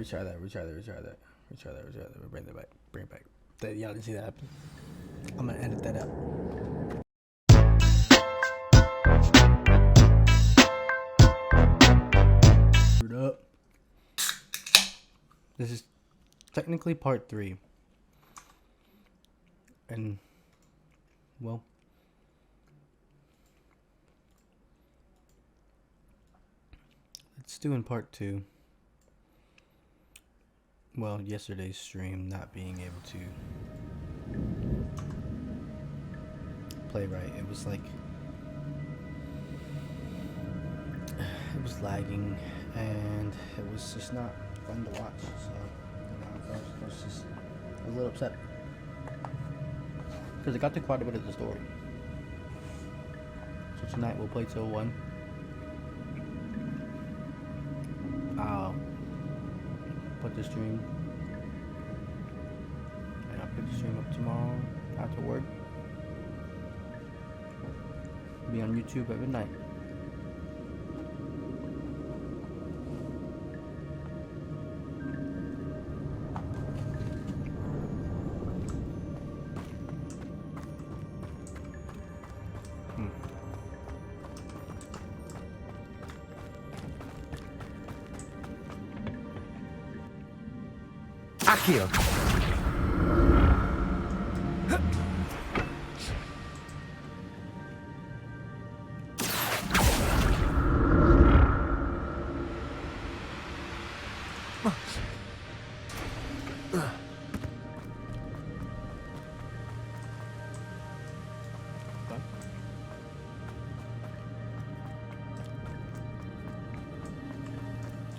Retry that. Bring it back. Y'all didn't see that happen. I'm gonna edit that out. Up. This is technically part 3. And, well, let's do in part 2. Well, yesterday's stream not being able to play right. It was like, it was lagging and it was just not fun to watch. So, I was just a little upset. Because I got to quite a bit of the story. So tonight we'll play till 1. I'll put the stream. And I'll put the stream up tomorrow after work. Be on YouTube at midnight. Akio.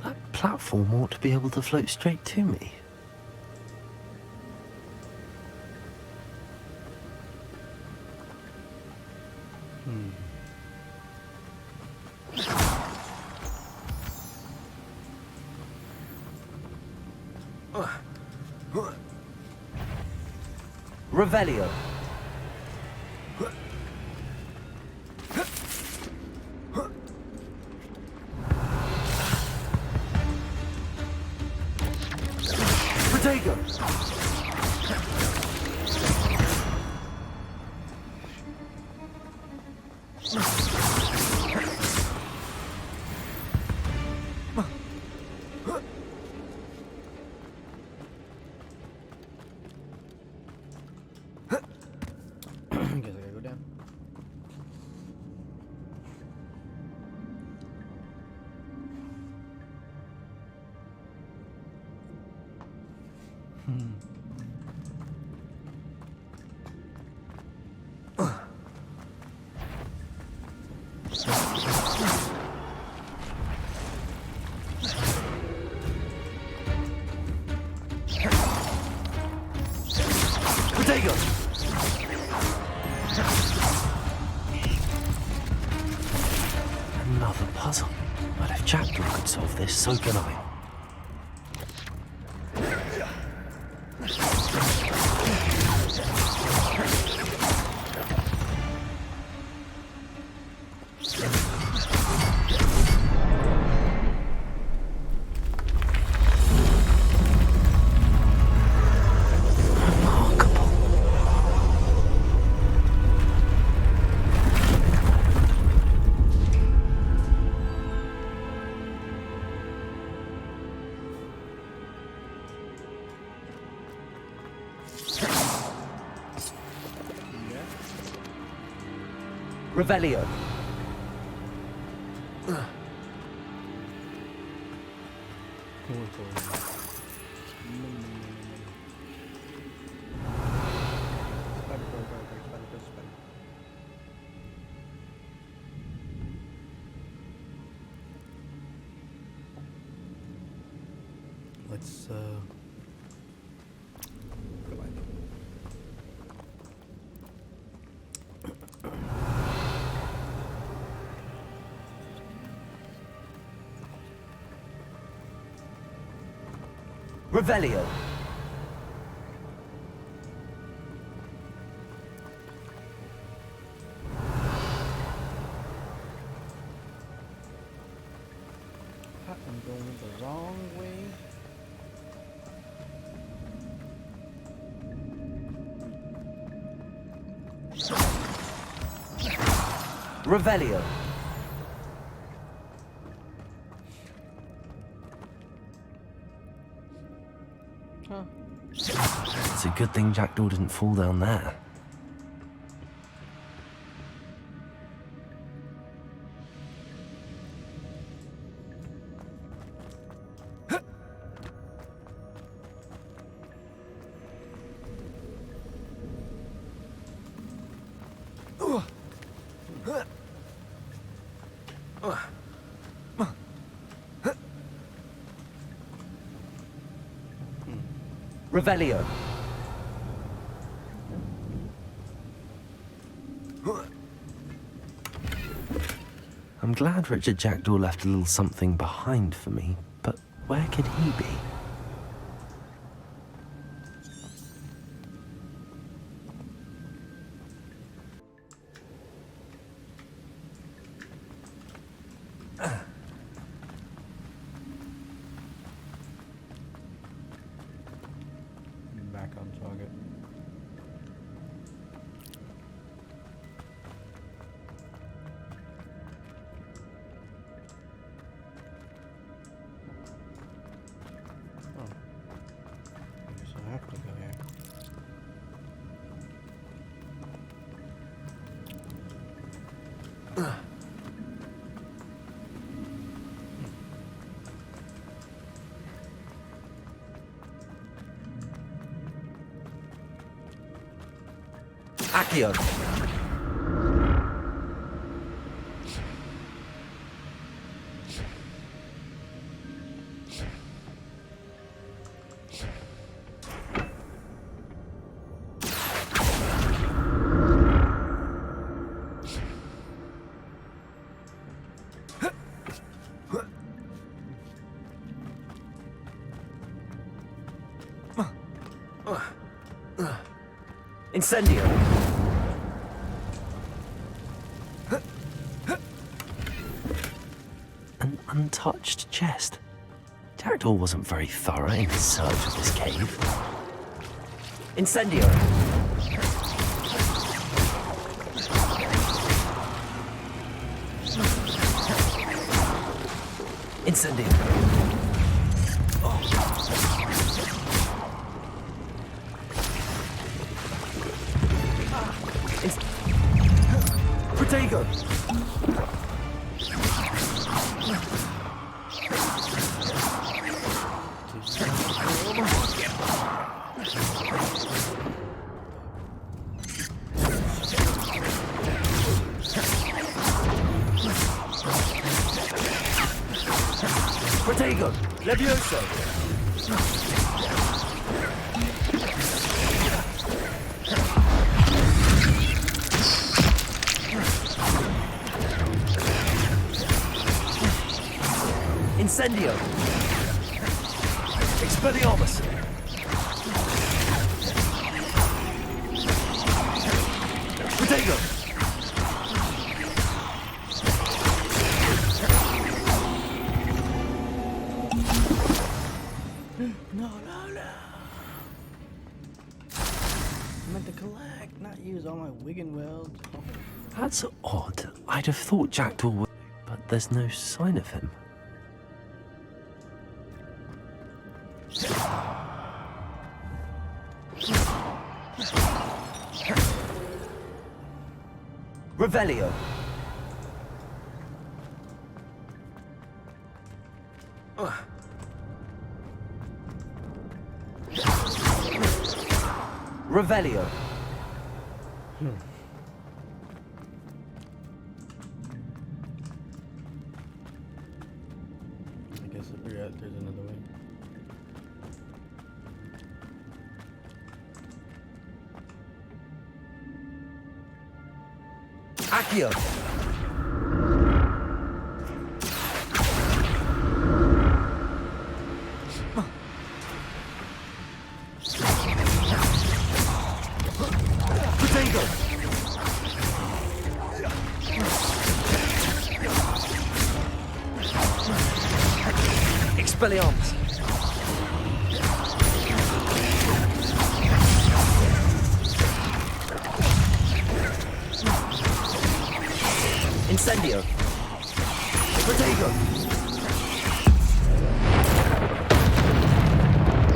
That platform ought to be able to float straight to me. Revelio. Protego. Another puzzle. But if Chapman could solve this, so can I. Revelio. Let's go back. Revelio. I'm going the wrong way. Revelio. Huh. It's a good thing Jackdaw didn't fall down there. Revelio. I'm glad Richard Jackdaw left a little something behind for me, but where could he be? Back on target. Oh. I guess I have to go here. Accio. Incendio. An untouched chest. Jackdaw wasn't very thorough in his search of this cave. Incendio. Incendio. Protego. Protego. Levioso. Incendio. Expelliarmus. Protego. No. I meant to collect, not use all my Wigan welds. That's odd. I'd have thought Jackdaw would, but there's no sign of him. Revelio. Revelio. I guess there's another way. Accio. Protego. Expelliarmus. Accio. Protego.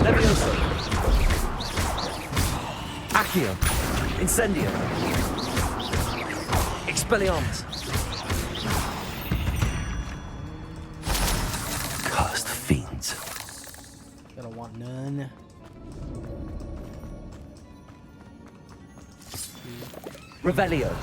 Levioso. Accio. Incendio. Expelliarmus. Cursed fiends. I don't want none. Revelio.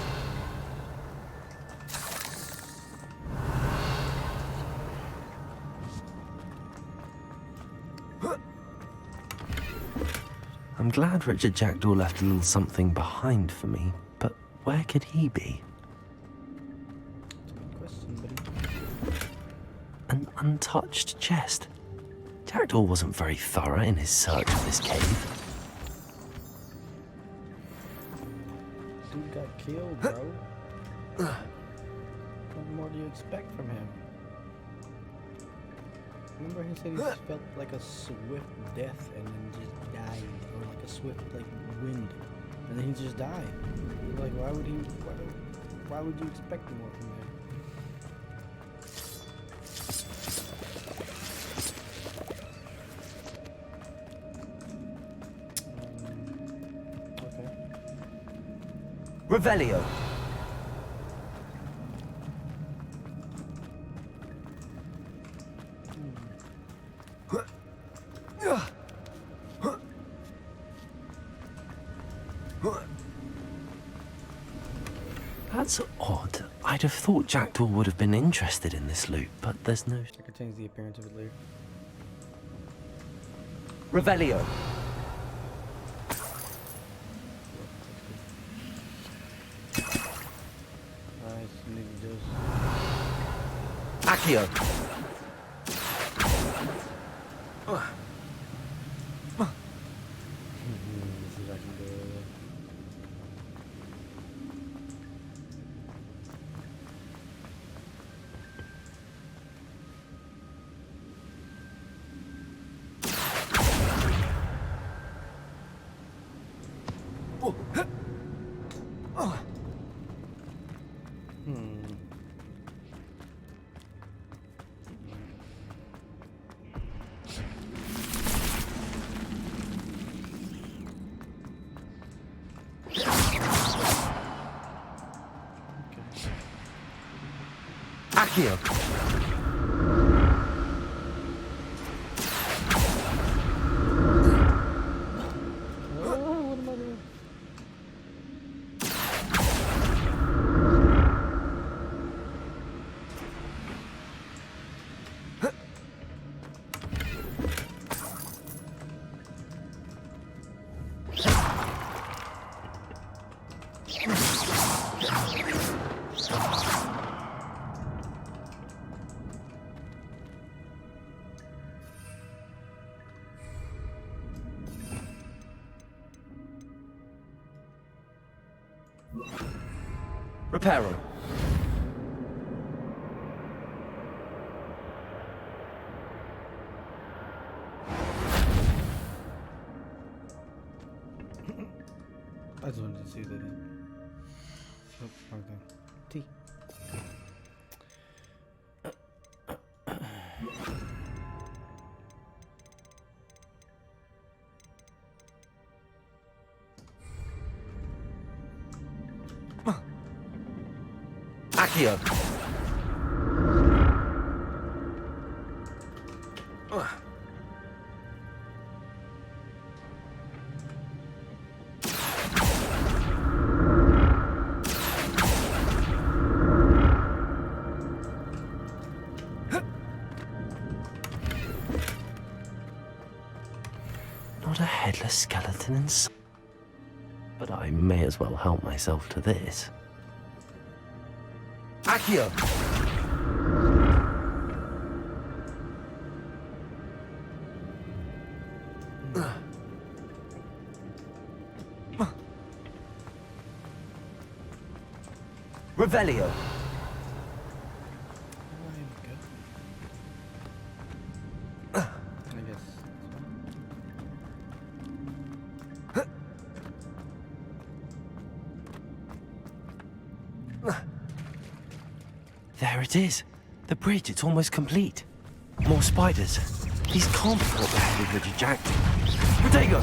I'm glad Richard Jackdaw left a little something behind for me, but where could he be? Good question, buddy. An untouched chest. Jackdaw wasn't very thorough in his search of this cave. Dude got killed, bro. What more do you expect from him? Remember he said he just felt like a swift death and then just died, or like a swift like wind, and then he just died. Like why would you expect more from him? Okay. Revelio. That's odd. I'd have thought Jackdaw would have been interested in this loot, but there's no... I could change the appearance of it later. Revelio. Nice, nigga just. Accio. This is actually good. Accio. What am I doing? Reparo. I just wanted to see that. Oh, wrong thing. T. Accio. Not a headless skeleton inside. But I may as well help myself to this. Accio! Revelio. I guess. There it is. The bridge, it's almost complete. More spiders. These can't be what the head of Richard Jackdaw. Protego!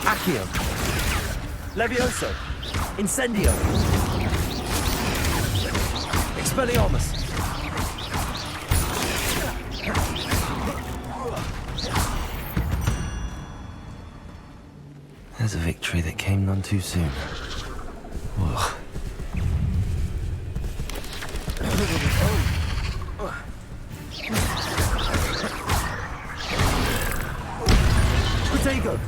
Accio. Levioso. Incendio. Expelliarmus. There's a victory that came none too soon. Whoa. Protego!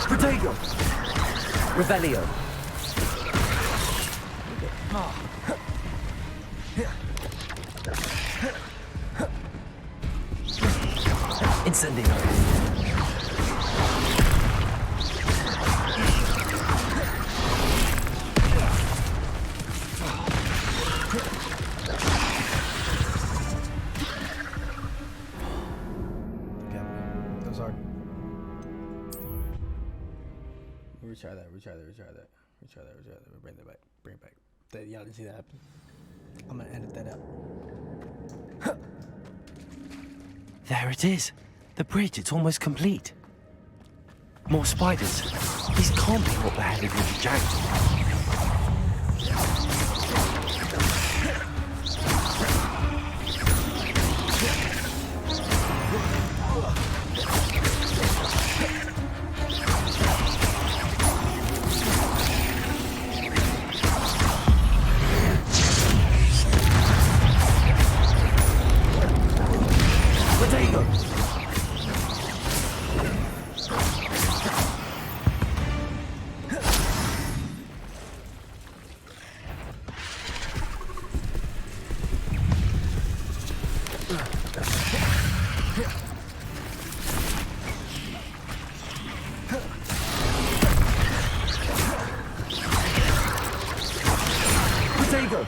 Protego! Revelio. Incendio. That was hard. Retry that. Bring it back. Y'all didn't see that happen. I'm gonna edit that out. There it is. The bridge, it's almost complete. More spiders. These can't be what the head of Richard Jackdaw. Protego!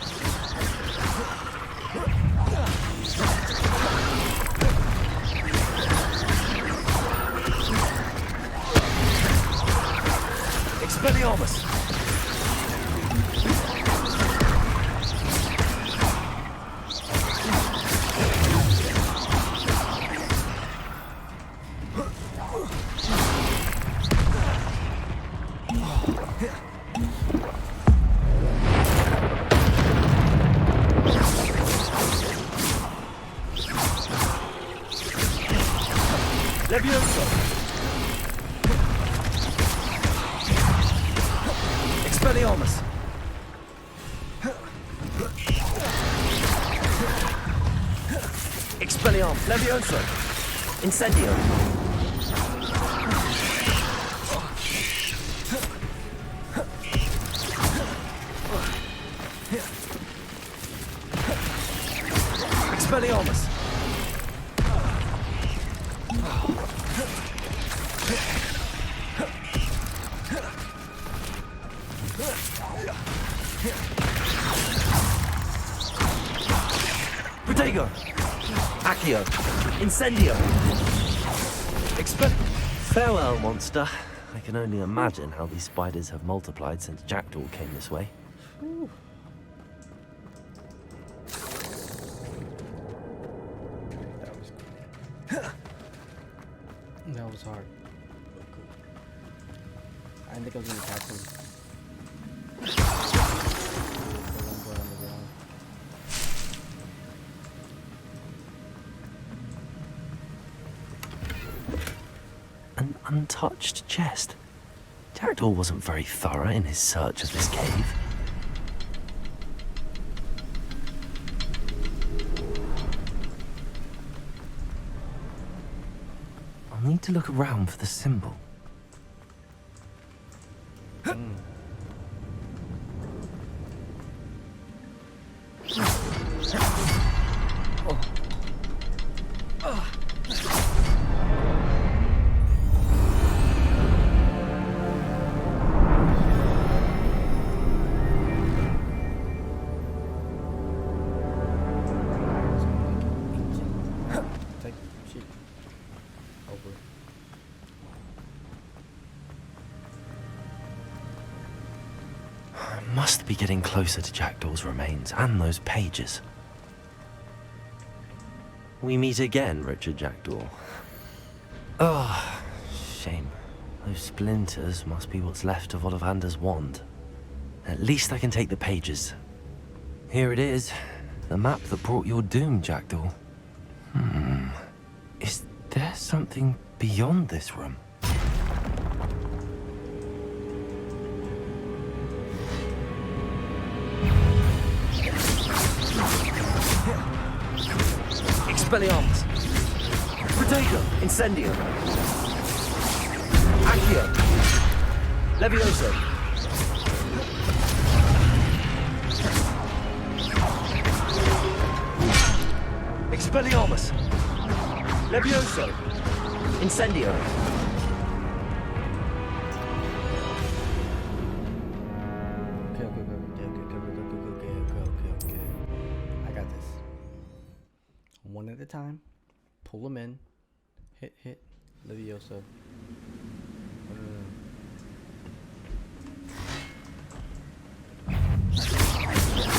Expelliarmus! Levioso! Expelliarmus! Expelliarmus! Levioso! Incendio! Expelliarmus! Protego! Accio! Incendio! Farewell, monster. I can only imagine how these spiders have multiplied since Jackdaw came this way. Ooh. That was hard. I didn't think I was gonna catch him. An untouched chest. Jackdaw wasn't very thorough in his search of this cave. I'll need to look around for the symbol. Must be getting closer to Jackdaw's remains and those pages. We meet again, Richard Jackdaw. Ah, shame. Those splinters must be what's left of Ollivander's wand. At least I can take the pages. Here it is. The map that brought your doom, Jackdaw. Is there something beyond this room? Expelliarmus! Protego! Incendio! Accio! Levioso! Expelliarmus! Levioso! Incendio! Okay. I got this. One at a time. Pull them in. Hit. Levioso.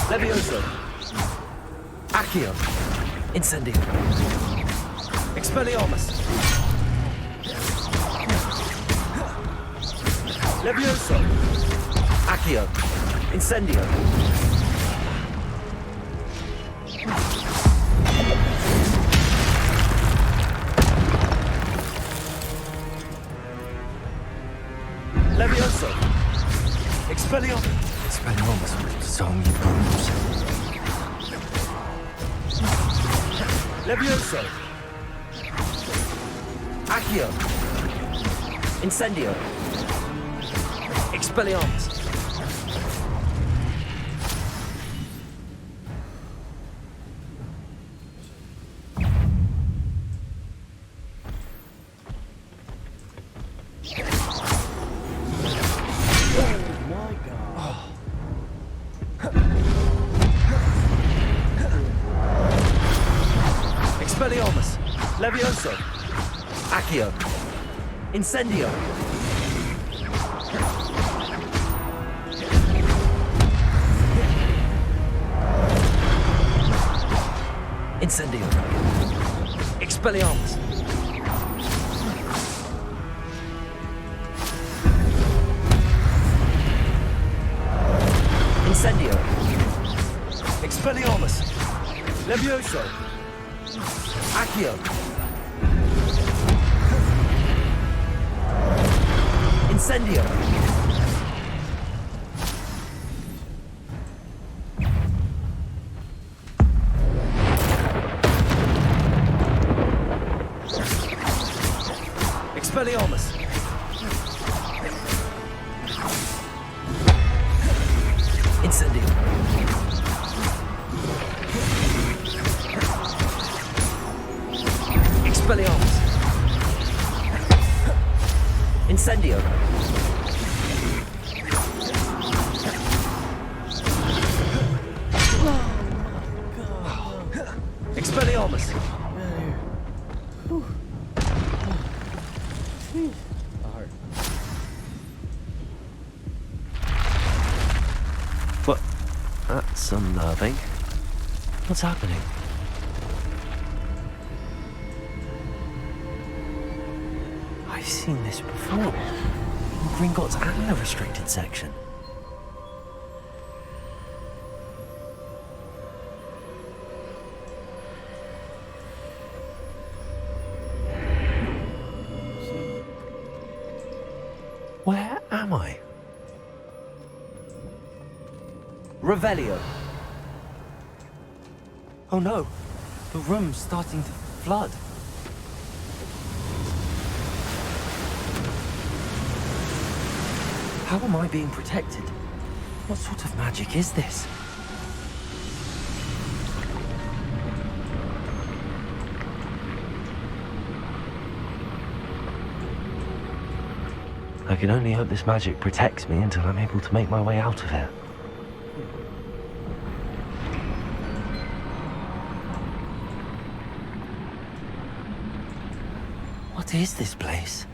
Levioso! Accio! Incendio! Expelliarmus! Levioso! Accio! Incendio! Levioso! Expelliarmus! Expelliarmus will disarm your bruise. Levioso! Accio! Incendio! Expelliarmus! Expelliarmus! Levioso! Accio! Incendio! Incendio! Expelliarmus! Incendio! Expelliarmus! Levioso! Accio! Incendio! Expelliarmus! Incendio! Expelliarmus! Incendio! Expelliarmus! What? That's unnerving. What's happening? I've seen this before. In Gringotts and the restricted section. Where am I? Revelio. Oh no, the room's starting to flood. How am I being protected? What sort of magic is this? I can only hope this magic protects me until I'm able to make my way out of here. What is this place?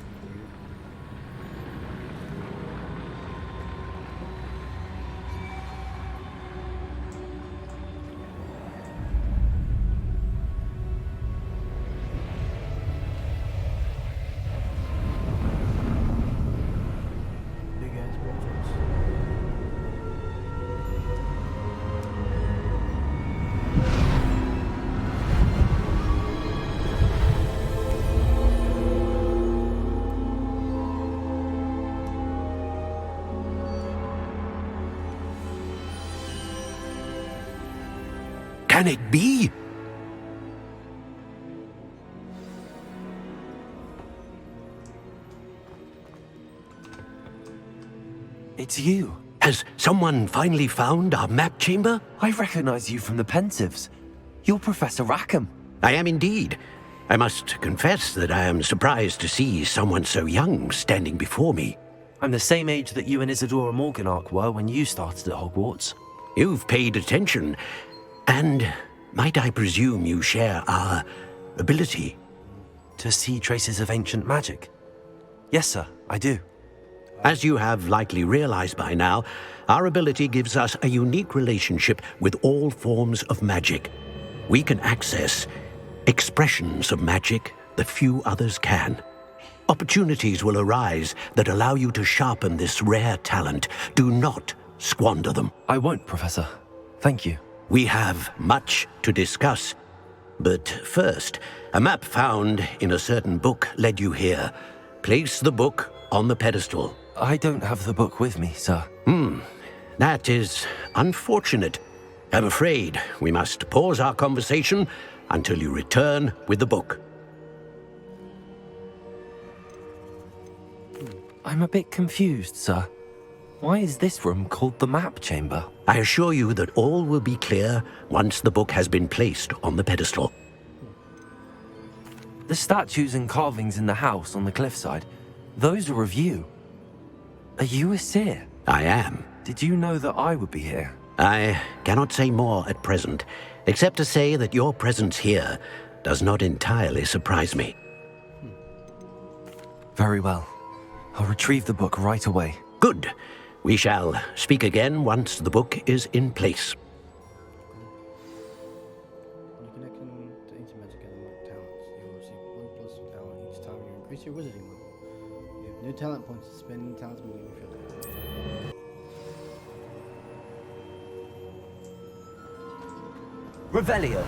can it be? It's you. Has someone finally found our map chamber? I recognize you from the Pensives. You're Professor Rackham. I am indeed. I must confess that I am surprised to see someone so young standing before me. I'm the same age that you and Isadora Morganach were when you started at Hogwarts. You've paid attention, and might I presume you share our ability? To see traces of ancient magic? Yes, sir, I do. As you have likely realized by now, our ability gives us a unique relationship with all forms of magic. We can access expressions of magic that few others can. Opportunities will arise that allow you to sharpen this rare talent. Do not squander them. I won't, Professor. Thank you. We have much to discuss. But first, a map found in a certain book led you here. Place the book on the pedestal. I don't have the book with me, sir. That is unfortunate. I'm afraid we must pause our conversation until you return with the book. I'm a bit confused, sir. Why is this room called the map chamber? I assure you that all will be clear once the book has been placed on the pedestal. The statues and carvings in the house on the cliffside, those are of you. Are you a seer? I am. Did you know that I would be here? I cannot say more at present, except to say that your presence here does not entirely surprise me. Very well. I'll retrieve the book right away. Good. We shall speak again once the book is in place. When you connect to ancient magic and unlock talents, you will receive 1+ talent each time you increase your wizarding level. You have new talent points to spend in talents moving your field. Revelio.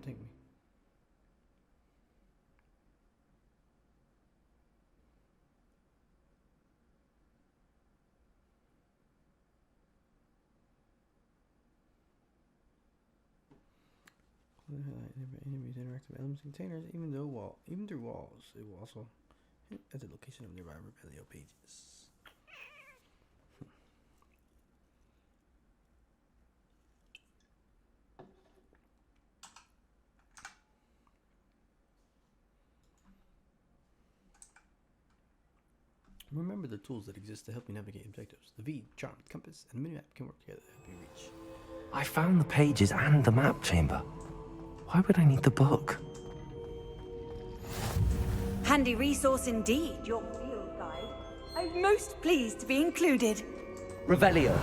Take me. Enemies interact with elements and containers, even through walls. It will also hint at the location of nearby Revelio pages. Remember the tools that exist to help you navigate objectives. The V, charm, compass, and minimap can work together to help you reach. I found the pages and the map chamber. Why would I need the book? Handy resource indeed, your field guide. I'm most pleased to be included. Revelio.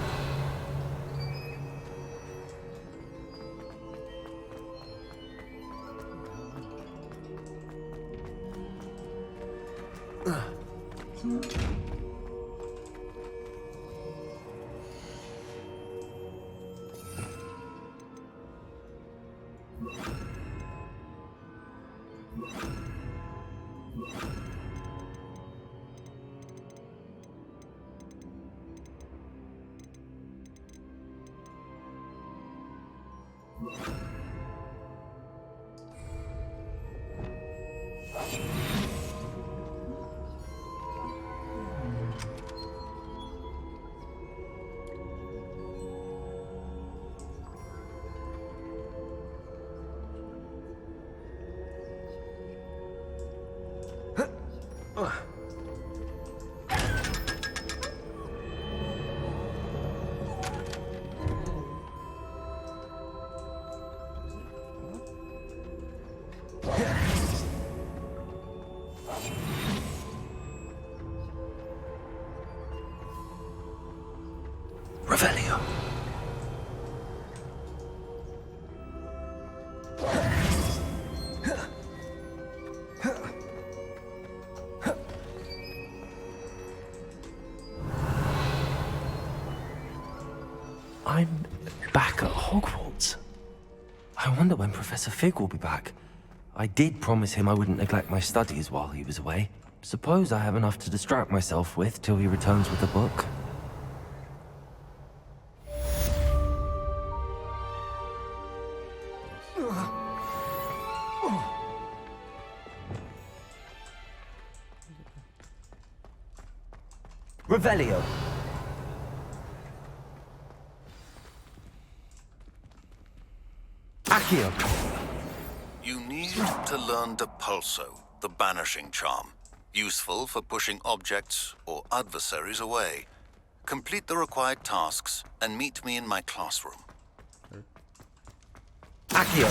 Revelio. I'm back at Hogwarts. I wonder when Professor Fig will be back. I did promise him I wouldn't neglect my studies while he was away. Suppose I have enough to distract myself with till he returns with the book. Revelio. Accio. You need to learn Depulso, the banishing charm. Useful for pushing objects or adversaries away. Complete the required tasks and meet me in my classroom. Accio.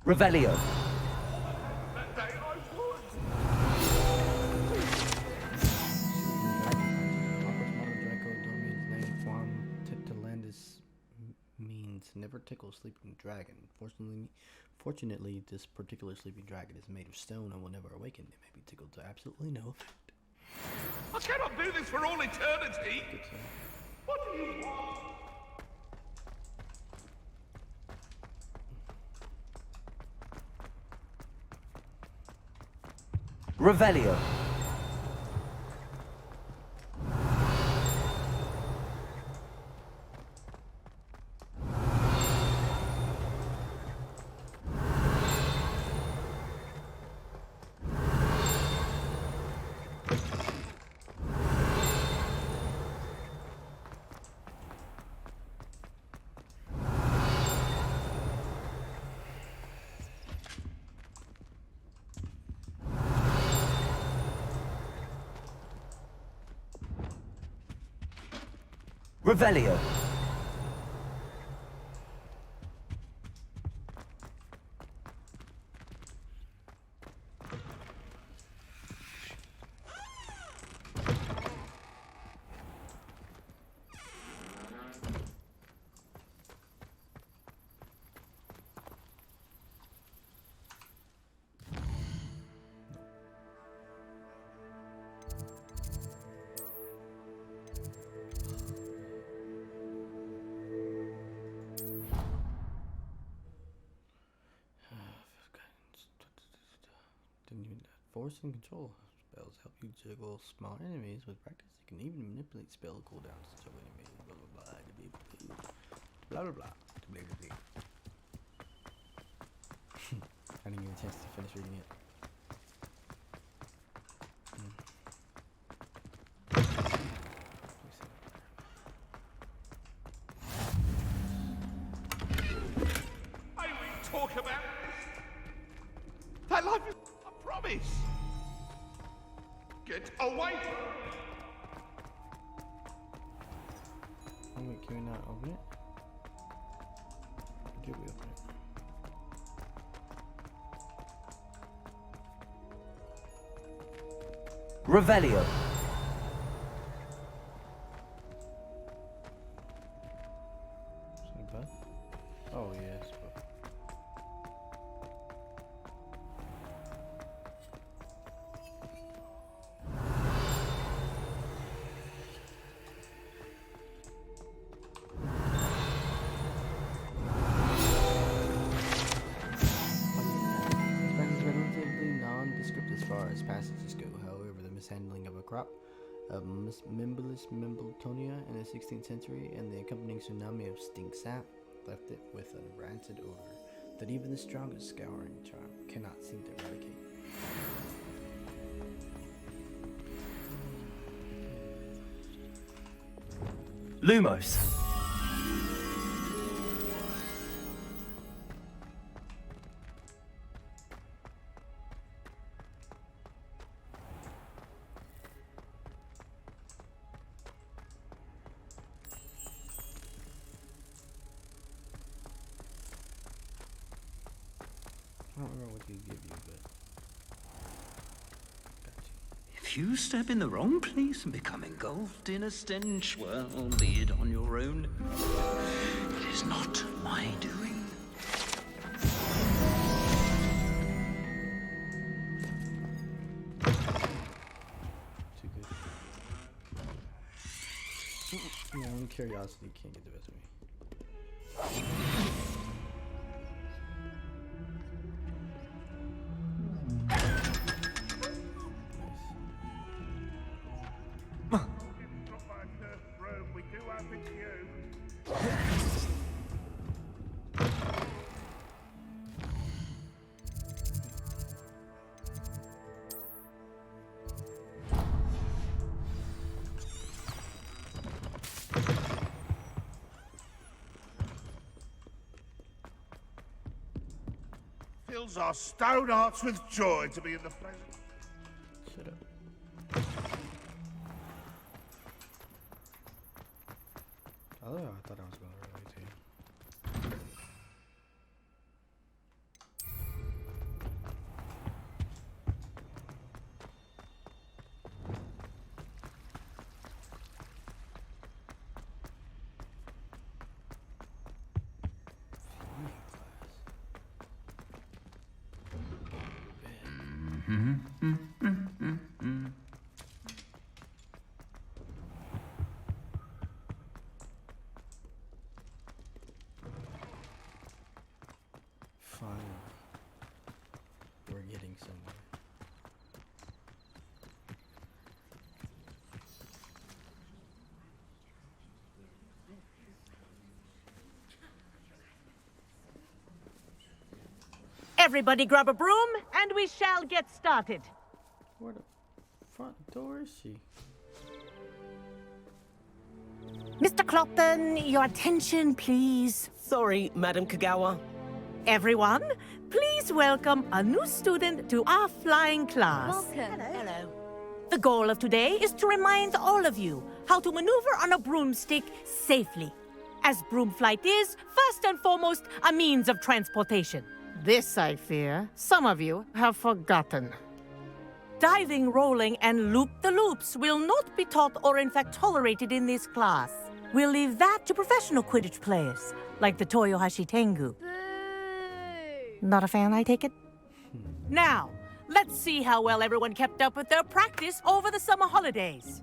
Revelio. Means never tickle sleeping dragon. Fortunately, this particular sleeping dragon is made of stone and will never awaken. It may be tickled to absolutely no effect. I cannot do this for all eternity. What do you want? Revelio. Revelio. Force and control spells help you juggle small enemies with practice. You can even manipulate spell cooldowns to juggle enemies. Blah blah blah. Blah blah blah. Blah blah blah. I didn't get a chance to finish reading it. I will talk about this. That life is a promise. Get away from me. Oh wait, can we not open it? Or did we open it? Revelio. Something bad? Oh yes. As far as passages go, however, the mishandling of a crop of Mimbletonia in the 16th century and the accompanying tsunami of stink sap left it with a rancid odor that even the strongest scouring charm cannot seem to eradicate. Lumos. I don't remember what he give you, but gotcha. If you step in the wrong place and become engulfed in a stench, well, be it on your own. It is is not my doing. Too good. My own curiosity can't get the best of me. We do have it you. Fills our stone hearts with joy to be in the presence. Shut up. Oh, I thought I was going the right way too. Finally, we're getting somewhere. Everybody grab a broom, and we shall get started. Where the front door is she? Mr. Clopton, your attention, please. Sorry, Madam Kagawa. Everyone, please welcome a new student to our flying class. Welcome. Hello. The goal of today is to remind all of you how to maneuver on a broomstick safely, as broom flight is, first and foremost, a means of transportation. This, I fear, some of you have forgotten. Diving, rolling, and loop-the-loops will not be taught or in fact tolerated in this class. We'll leave that to professional Quidditch players, like the Toyohashi Tengu. Not a fan, I take it? Now, let's see how well everyone kept up with their practice over the summer holidays.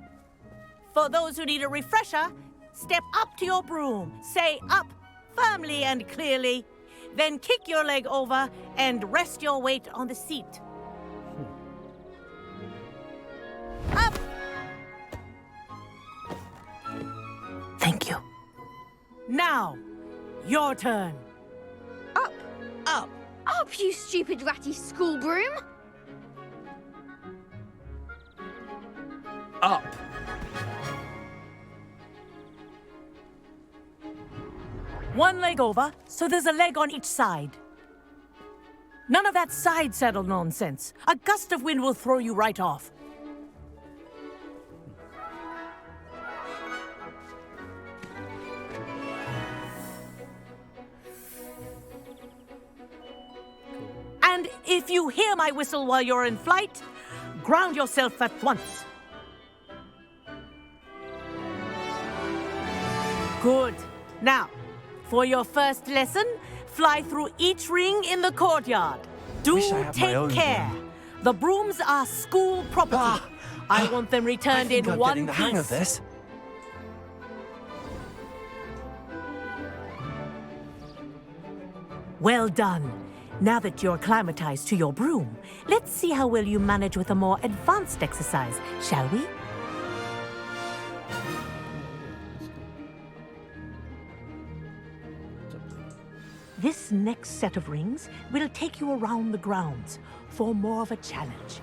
For those who need a refresher, step up to your broom, say up firmly and clearly, then kick your leg over and rest your weight on the seat. Up! Thank you. Now, your turn. Up. Up. Up, you stupid ratty school broom. Up! One leg over, so there's a leg on each side. None of that side saddle nonsense. A gust of wind will throw you right off. And if you hear my whistle while you're in flight, ground yourself at once. Good. Now, for your first lesson, fly through each ring in the courtyard. Do Wish I had my own take care. broom. The brooms are school property. I want them returned in I'm one getting the hang of piece. this. Well done. Now that you're acclimatized to your broom, let's see how well you manage with a more advanced exercise, shall we? This next set of rings will take you around the grounds for more of a challenge.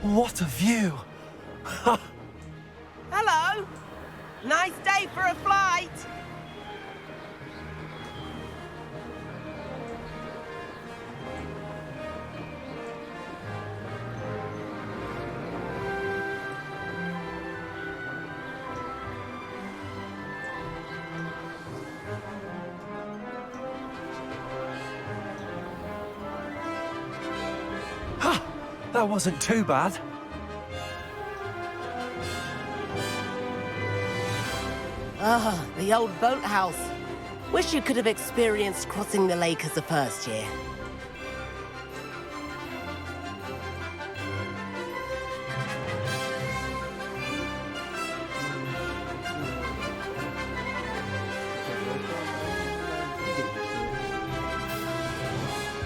What a view! Hello. Nice day for a flight. That wasn't too bad. Ah, the old boathouse. Wish you could have experienced crossing the lake as a first year.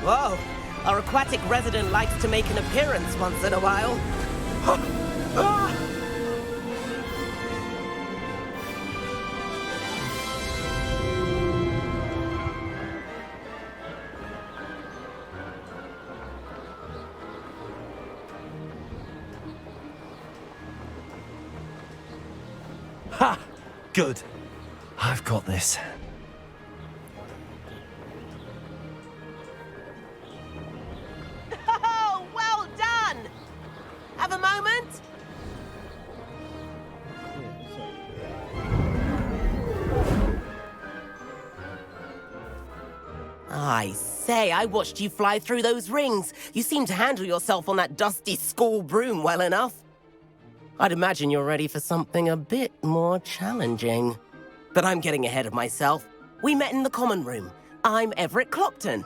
Whoa, our aquatic resident likes to make an appearance once in a while. Ha! Good. I've got this. Oh, well done! Have a moment? I say, I watched you fly through those rings. You seem to handle yourself on that dusty school broom well enough. I'd imagine you're ready for something a bit more challenging. But I'm getting ahead of myself. We met in the common room. I'm Everett Clopton.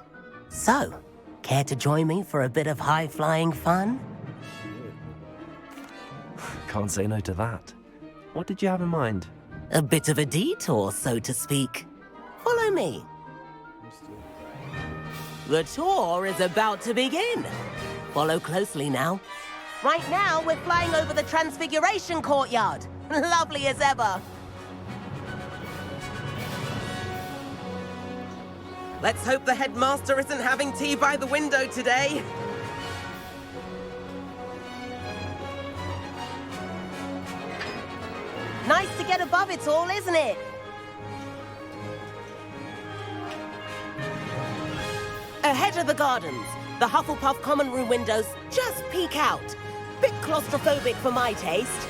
So, care to join me for a bit of high-flying fun? Can't say no to that. What did you have in mind? A bit of a detour, so to speak. Follow me. The tour is about to begin. Follow closely now. Right now, we're flying over the Transfiguration Courtyard. Lovely as ever. Let's hope the headmaster isn't having tea by the window today. Nice to get above it all, isn't it? Ahead of the gardens, the Hufflepuff common room windows just peek out. Bit claustrophobic for my taste.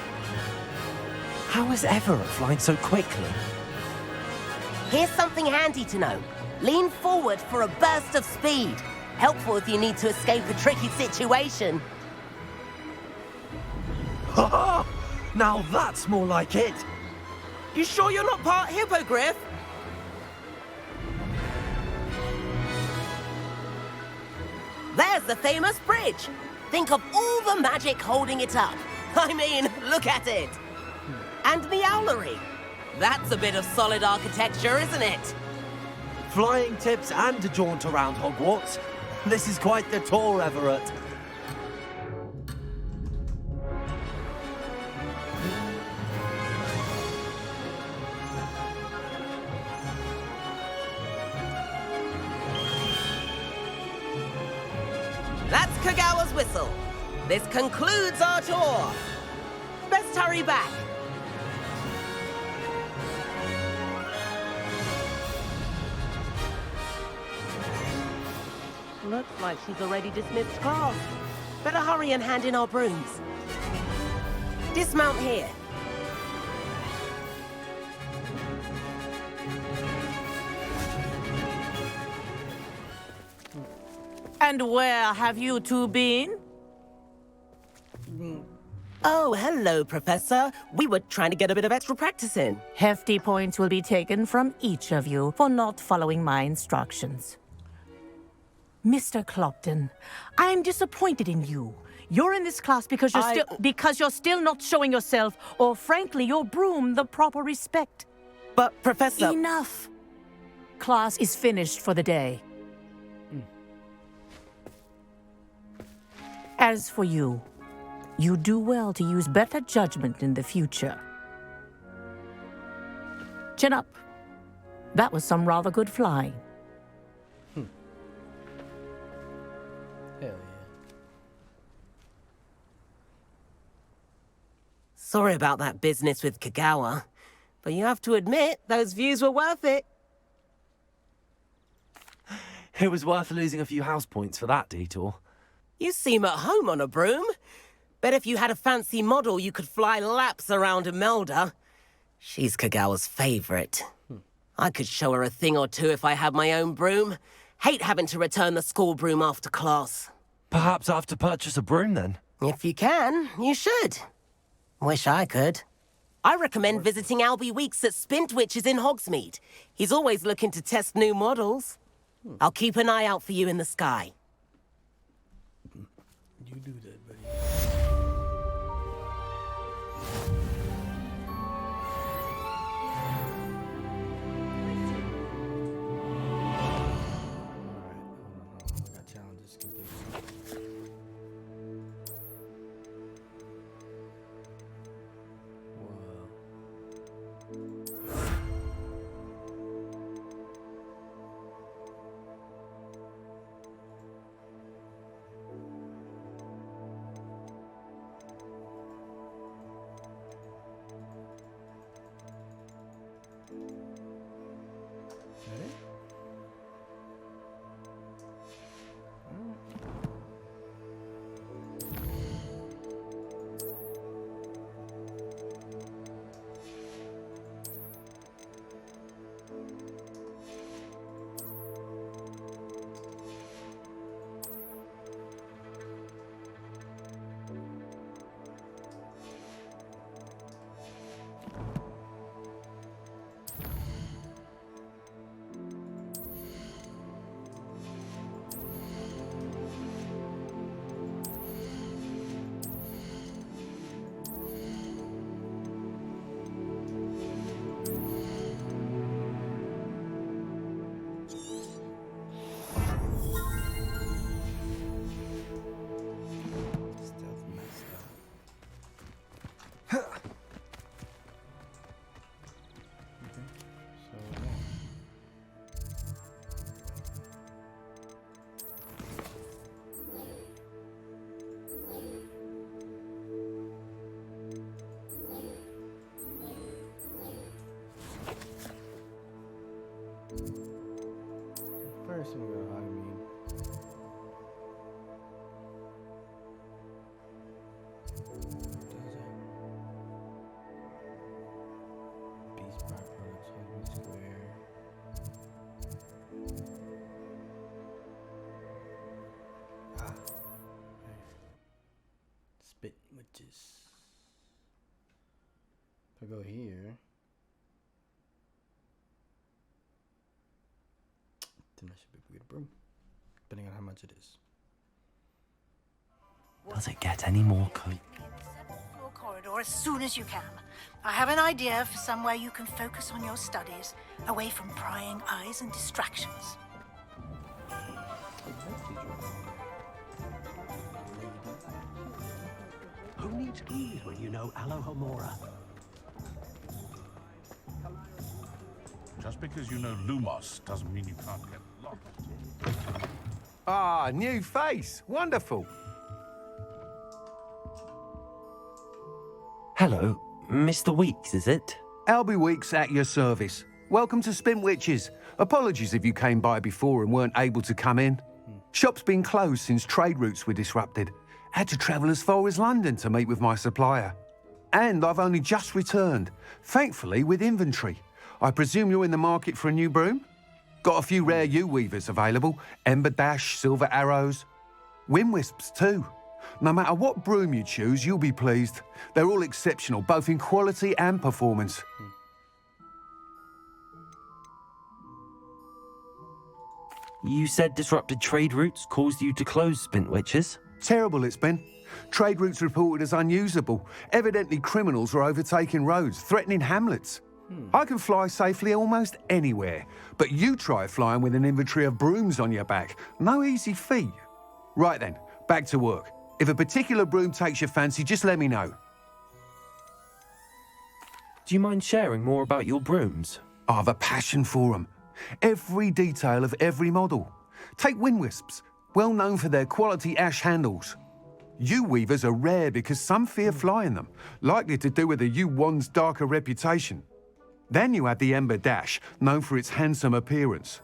How is Everett flying so quickly? Here's something handy to know. Lean forward for a burst of speed. Helpful if you need to escape a tricky situation. Ha ha! Now that's more like it! You sure you're not part hippogriff? There's the famous bridge. Think of all the magic holding it up. I mean, look at it. And the owlery. That's a bit of solid architecture, isn't it? Flying tips and a jaunt around Hogwarts. This is quite the tour, Everett. That's Kagawa's whistle. This concludes our tour. Best hurry back. Looks like she's already dismissed class. Better hurry and hand in our brooms. Dismount here. And where have you two been? Oh, hello, Professor. We were trying to get a bit of extra practice in. Hefty points will be taken from each of you for not following my instructions. Mr. Clopton, I'm disappointed in you. You're in this class because you're still not showing yourself, or frankly, your broom, the proper respect. But, Professor... Enough. Class is finished for the day. As for you, you do well to use better judgment in the future. Chin up. That was some rather good flying. Hell yeah. Sorry about that business with Kagawa, but you have to admit, those views were worth it. It was worth losing a few house points for that detour. You seem at home on a broom. Bet if you had a fancy model, you could fly laps around Imelda. She's Kagawa's favorite. I could show her a thing or two if I had my own broom. Hate having to return the school broom after class. Perhaps I have to purchase a broom then. If you can, you should. Wish I could. I recommend visiting Albie Weeks at Spint Witches in Hogsmeade. He's always looking to test new models. I'll keep an eye out for you in the sky. You do that, buddy. I got challenges completed. First, we'll go to Hogmead. Beast byproducts, Hogmead Square. Spit witches. If I go here, then I should be able to get a broom, depending on how much it is. Does it get any more Floor corridor as soon as you can. I have an idea for somewhere you can focus on your studies, away from prying eyes and distractions. Who needs keys when you know Alohomora? Just because you know Lumos doesn't mean you can't get locked. Ah, new face. Wonderful. Hello, Mr. Weeks, is it? Albie Weeks at your service. Welcome to Spin Witches. Apologies if you came by before and weren't able to come in. Shop's been closed since trade routes were disrupted. Had to travel as far as London to meet with my supplier. And I've only just returned, thankfully with inventory. I presume you're in the market for a new broom? Got a few rare U-weavers available. Ember Dash, Silver Arrows. Wind Wisps too. No matter what broom you choose, you'll be pleased. They're all exceptional, both in quality and performance. You said disrupted trade routes caused you to close Spint Witches? Terrible it's been. Trade routes reported as unusable. Evidently criminals are overtaking roads, threatening hamlets. I can fly safely almost anywhere, but you try flying with an inventory of brooms on your back. No easy feat. Right then, back to work. If a particular broom takes your fancy, just let me know. Do you mind sharing more about your brooms? I have a passion for them. Every detail of every model. Take Wind Wisps, well known for their quality ash handles. U-weavers are rare because some fear flying them, likely to do with the U-wand's darker reputation. Then you add the Ember Dash, known for its handsome appearance.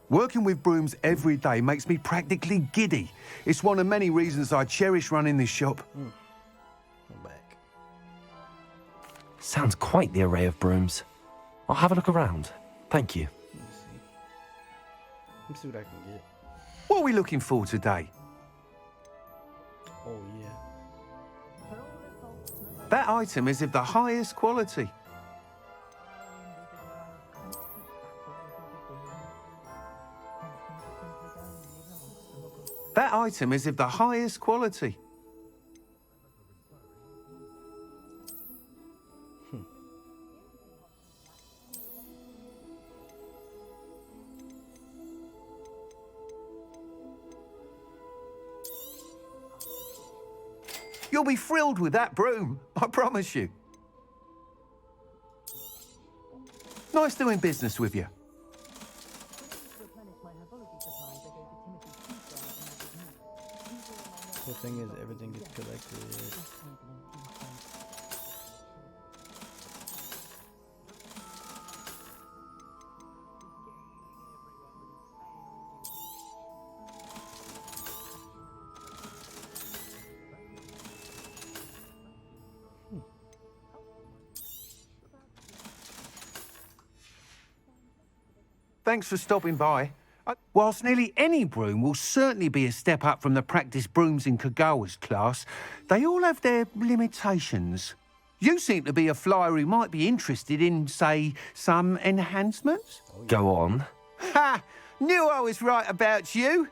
Working with brooms every day makes me practically giddy. It's one of many reasons I cherish running this shop. I'm back. Sounds quite the array of brooms. I'll have a look around. Thank you. Let me see what I can get. What are we looking for today? Oh, yeah. That item is of the highest quality. That item is of the highest quality. You'll be thrilled with that broom, I promise you. Nice doing business with you. The thing is, everything gets collected. Thanks for stopping by. Whilst nearly any broom will certainly be a step up from the practice brooms in Kagawa's class, they all have their limitations. You seem to be a flyer who might be interested in, say, some enhancements? Go on. Ha! Knew I was right about you.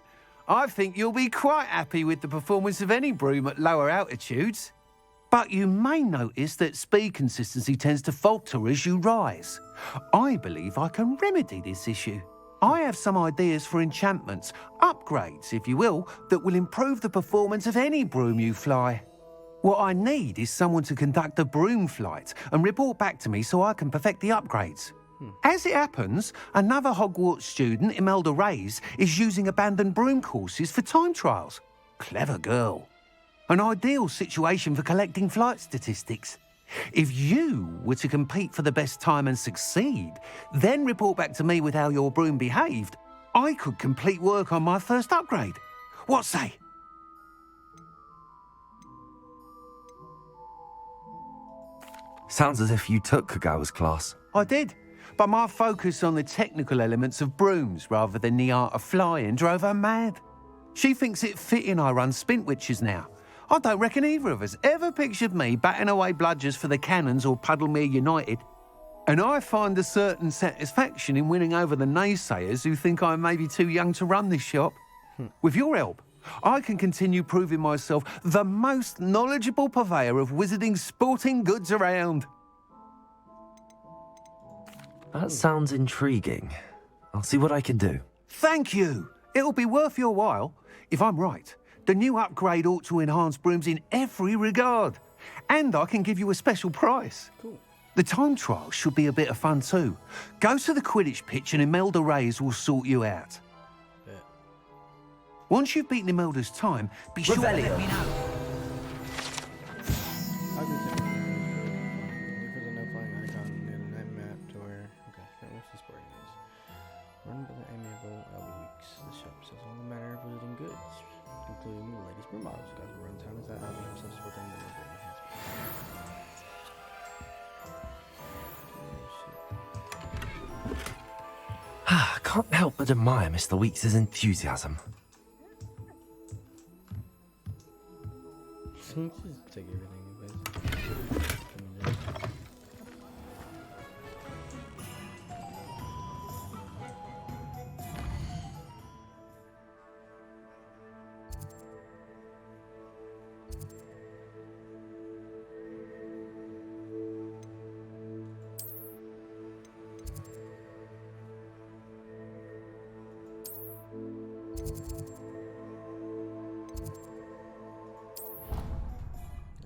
I think you'll be quite happy with the performance of any broom at lower altitudes. But you may notice that speed consistency tends to falter as you rise. I believe I can remedy this issue. I have some ideas for enchantments, upgrades, if you will, that will improve the performance of any broom you fly. What I need is someone to conduct a broom flight and report back to me so I can perfect the upgrades. As it happens, another Hogwart student, Imelda Reyes, is using abandoned broom courses for time trials. Clever girl. An ideal situation for collecting flight statistics. If you were to compete for the best time and succeed, then report back to me with how your broom behaved, I could complete work on my first upgrade. What say? Sounds as if you took Kagawa's class. I did, but my focus on the technical elements of brooms rather than the art of flying drove her mad. She thinks it fitting I run Spintwitches now. I don't reckon either of us ever pictured me batting away bludgers for the Cannons or Puddlemere United. And I find a certain satisfaction in winning over the naysayers who think I may be too young to run this shop. With your help, I can continue proving myself the most knowledgeable purveyor of wizarding sporting goods around. That sounds intriguing. I'll see what I can do. Thank you. It'll be worth your while. If I'm right, the new upgrade ought to enhance brooms in every regard. And I can give you a special price. Cool. The time trial should be a bit of fun too. Go to the Quidditch pitch and Imelda Reyes will sort you out. Yeah. Once you've beaten Imelda's time, be sure to let me know. I can see if there's a no flying icon in that map to where. Okay, what's the sporting news? Run by the amiable weeks. The shop sells all the manner of wizarding goods, including the latest broom models. Guys, run time is that Albie himself is working on the broom I can't help but admire Mr. Weeks' enthusiasm. Just take everything,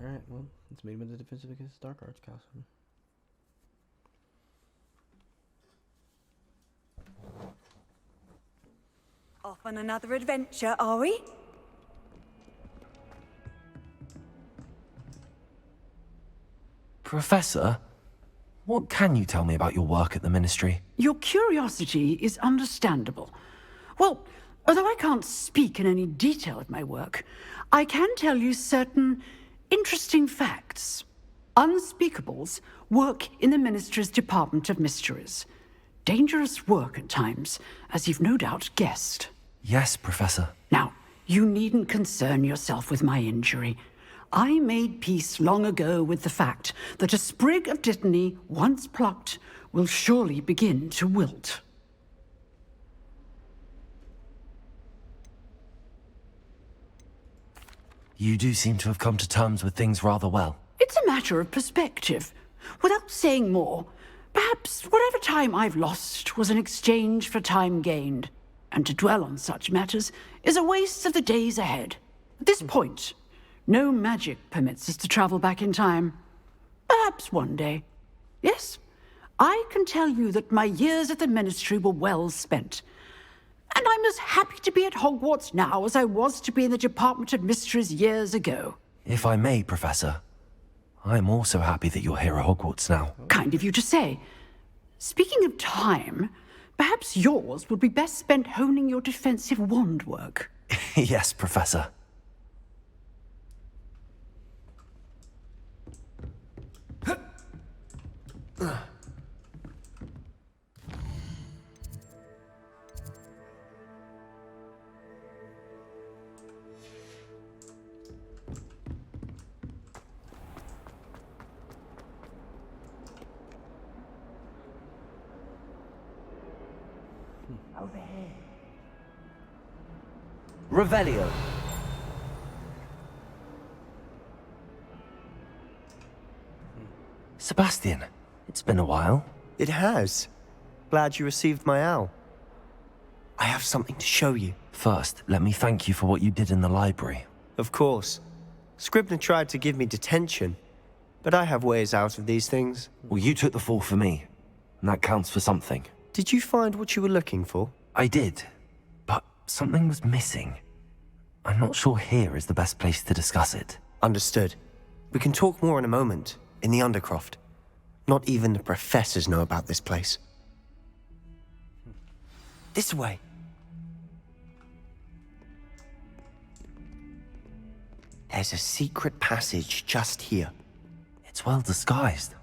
Alright, well, let's meet him at the defensive against Dark Arts Castle. Off on another adventure, are we? Professor, what can you tell me about your work at the Ministry? Your curiosity is understandable. Well, although I can't speak in any detail of my work, I can tell you certain interesting facts. Unspeakables work in the Ministry's Department of Mysteries. Dangerous work at times, as you've no doubt guessed. Yes, Professor. Now, you needn't concern yourself with my injury. I made peace long ago with the fact that a sprig of dittany, once plucked, will surely begin to wilt. You do seem to have come to terms with things rather well. It's a matter of perspective. Without saying more, perhaps whatever time I've lost was an exchange for time gained. And to dwell on such matters is a waste of the days ahead. At this point, no magic permits us to travel back in time. Perhaps one day. Yes, I can tell you that my years at the Ministry were well spent. And I'm as happy to be at Hogwarts now as I was to be in the Department of Mysteries years ago. If I may, Professor, I'm also happy that you're here at Hogwarts now. Kind of you to say. Speaking of time, perhaps yours would be best spent honing your defensive wand work. Yes, Professor. Over here. Revelio. Sebastian, it's been a while. It has. Glad you received my owl. I have something to show you. First, let me thank you for what you did in the library. Of course. Scribner tried to give me detention, but I have ways out of these things. Well, you took the fall for me, and that counts for something. Did you find what you were looking for? I did, but something was missing. I'm not sure here is the best place to discuss it. Understood. We can talk more in a moment, in the Undercroft. Not even the professors know about this place. This way. There's a secret passage just here. It's well disguised.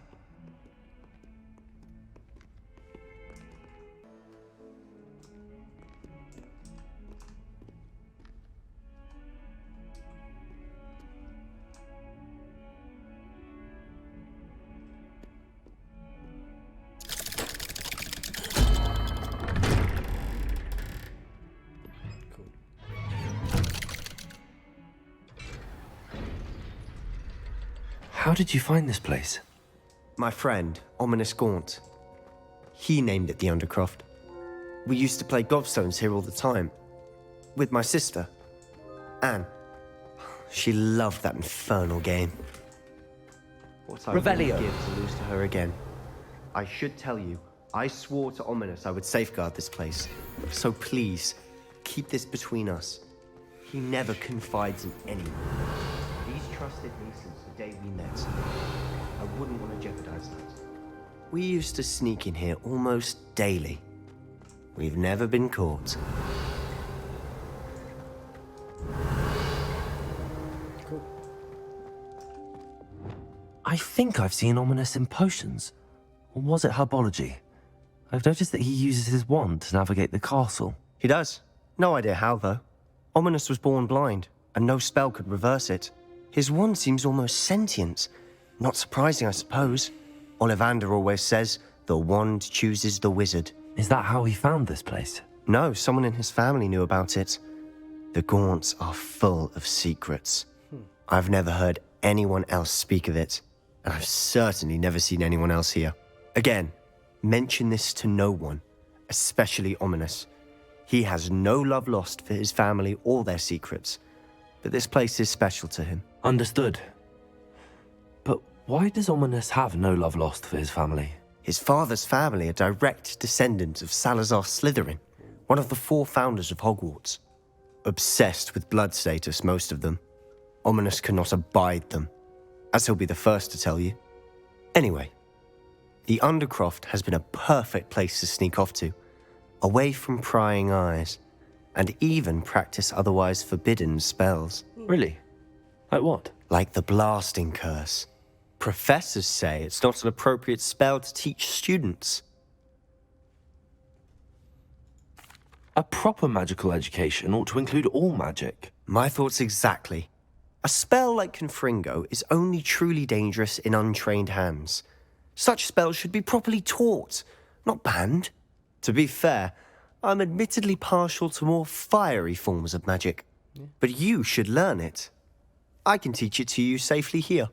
How did you find this place? My friend, Ominous Gaunt. He named it the Undercroft. We used to play gobstones here all the time. With my sister, Anne. She loved that infernal game. What I wouldn't give to lose to her again. I should tell you, I swore to Ominous I would safeguard this place. So please, keep this between us. He never confides in anyone. He's trusted me since the day we met. I wouldn't want to jeopardize that. We used to sneak in here almost daily. We've never been caught. Cool. I think I've seen Ominous in potions. Or was it herbology? I've noticed that he uses his wand to navigate the castle. He does. No idea how, though. Ominous was born blind, and no spell could reverse it. His wand seems almost sentient. Not surprising, I suppose. Ollivander always says, the wand chooses the wizard. Is that how he found this place? No, someone in his family knew about it. The Gaunts are full of secrets. I've never heard anyone else speak of it, and I've certainly never seen anyone else here. Again, mention this to no one, especially Ominous. He has no love lost for his family or their secrets, but this place is special to him. Understood. But why does Ominous have no love lost for his family? His father's family are direct descendants of Salazar Slytherin, one of the 4 founders of Hogwarts. Obsessed with blood status, most of them. Ominous cannot abide them, as he'll be the first to tell you. Anyway, the Undercroft has been a perfect place to sneak off to, away from prying eyes, and even practice otherwise forbidden spells. Really? Like what? Like the blasting curse. Professors say it's not an appropriate spell to teach students. A proper magical education ought to include all magic. My thoughts exactly. A spell like Confringo is only truly dangerous in untrained hands. Such spells should be properly taught, not banned. To be fair, I'm admittedly partial to more fiery forms of magic. But you should learn it. I can teach it to you safely here.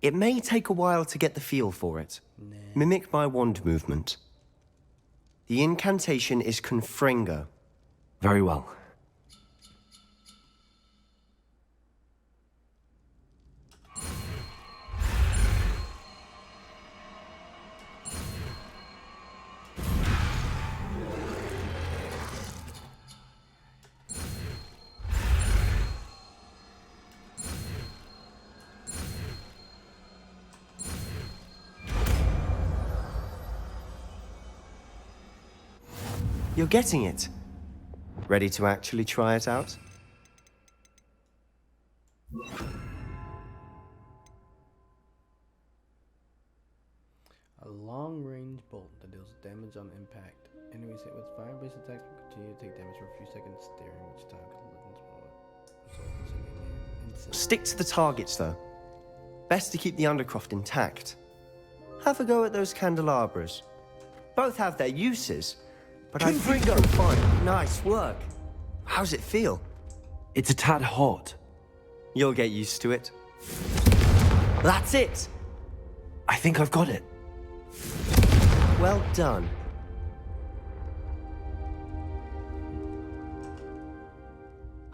It may take a while to get the feel for it. Mimic my wand movement. The incantation is Confringo. Very well. You're getting it. Ready to actually try it out? A long-range bolt that deals damage on impact. Enemies hit with fire-based attacks will continue to take damage for a few seconds, staring each time. Stick to the targets, though. Best to keep the Undercroft intact. Have a go at those candelabras. Both have their uses, but I think you'll find. Nice work. How's it feel? It's a tad hot. You'll get used to it. That's it! I think I've got it. Well done.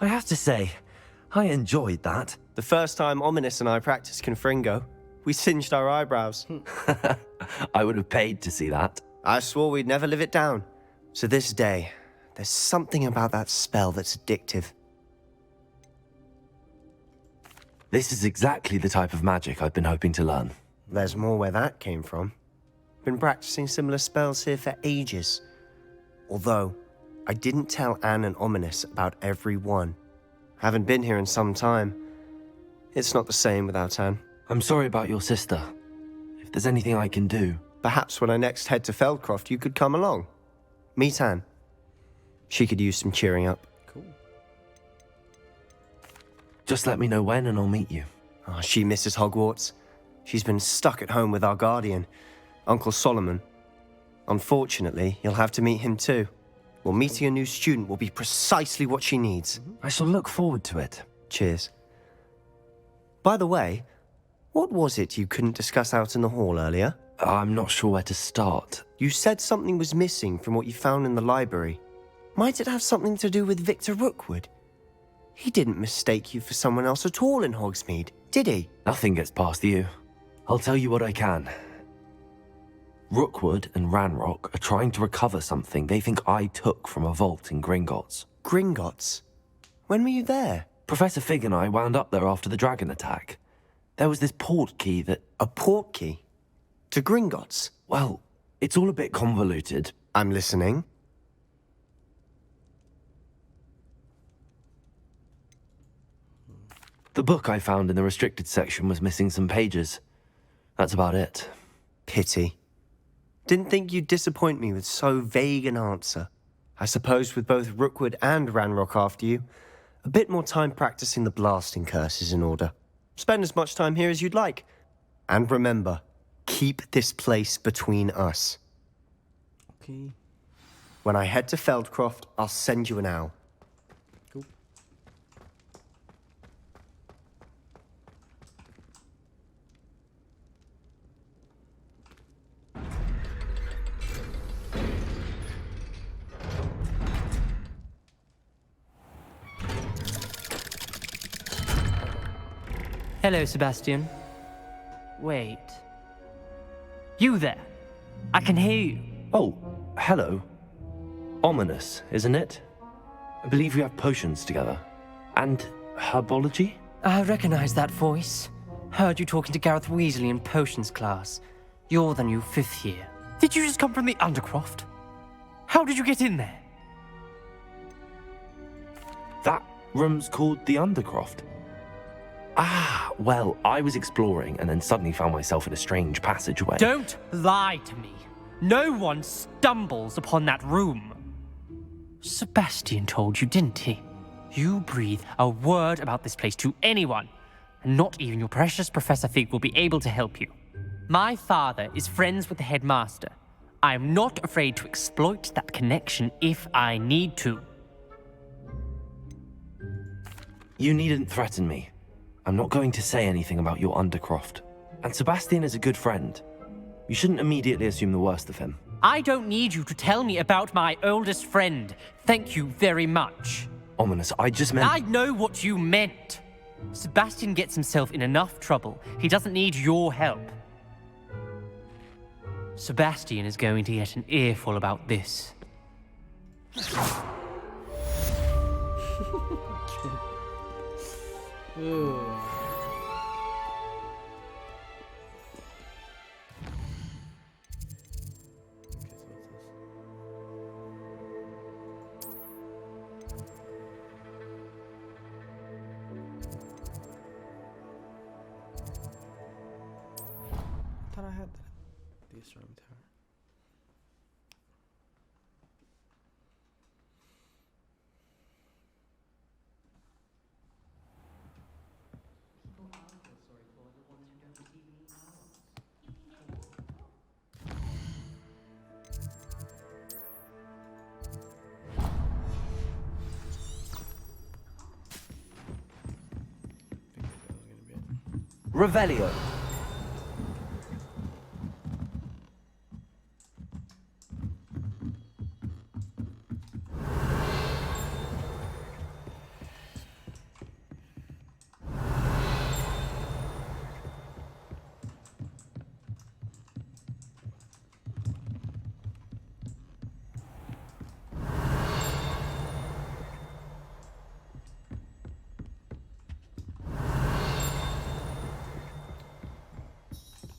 I have to say, I enjoyed that. The first time Ominous and I practiced Confringo, we singed our eyebrows. I would have paid to see that. I swore we'd never live it down. To this day, there's something about that spell that's addictive. This is exactly the type of magic I've been hoping to learn. There's more where that came from. Been practicing similar spells here for ages. Although, I didn't tell Anne and Ominous about every one. Haven't been here in some time. It's not the same without Anne. I'm sorry about your sister. If there's anything I can do... Perhaps when I next head to Feldcroft, you could come along. Meet Anne. She could use some cheering up. Cool. Just let me know when and I'll meet you. Oh, she misses Hogwarts. She's been stuck at home with our guardian, Uncle Solomon. Unfortunately, you'll have to meet him too. Well, meeting a new student will be precisely what she needs. I shall look forward to it. Cheers. By the way, what was it you couldn't discuss out in the hall earlier? I'm not sure where to start. You said something was missing from what you found in the library. Might it have something to do with Victor Rookwood? He didn't mistake you for someone else at all in Hogsmeade, did he? Nothing gets past you. I'll tell you what I can. Rookwood and Ranrock are trying to recover something they think I took from a vault in Gringotts. Gringotts? When were you there? Professor Fig and I wound up there after the dragon attack. There was this port key that... A port key? To Gringotts? Well, it's all a bit convoluted. I'm listening. The book I found in the restricted section was missing some pages. That's about it. Pity. Didn't think you'd disappoint me with so vague an answer. I suppose with both Rookwood and Ranrock after you, a bit more time practicing the blasting curse is in order. Spend as much time here as you'd like. And remember, keep this place between us. Okay. When I head to Feldcroft, I'll send you an owl. Cool. Hello, Sebastian. Wait. You there? I can hear you. Oh, hello. Ominous, isn't it? I believe we have potions together. And herbology? I recognize that voice. Heard you talking to Gareth Weasley in potions class. You're the new 5th year. Did you just come from the Undercroft? How did you get in there? That room's called the Undercroft. Ah, well, I was exploring and then suddenly found myself in a strange passageway. Don't lie to me. No one stumbles upon that room. Sebastian told you, didn't he? You breathe a word about this place to anyone, and not even your precious Professor Fig will be able to help you. My father is friends with the headmaster. I am not afraid to exploit that connection if I need to. You needn't threaten me. I'm not going to say anything about your Undercroft. And Sebastian is a good friend. You shouldn't immediately assume the worst of him. I don't need you to tell me about my oldest friend. Thank you very much. Ominous, I just meant... I know what you meant. Sebastian gets himself in enough trouble. He doesn't need your help. Sebastian is going to get an earful about this. I thought I had the astronomy tower. Revelio.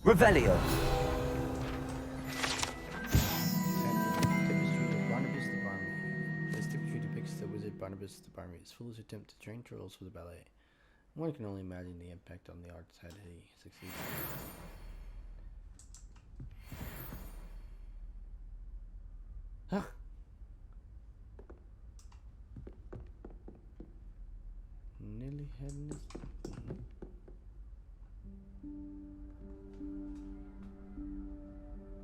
Revelio. Tapestry of Barnabas the Barmaid. This tapestry depicts the wizard Barnabas the Barmaid. His foolish attempt to train trolls for the ballet. One can only imagine the impact on the arts had he succeeded. Huh? Nearly had this.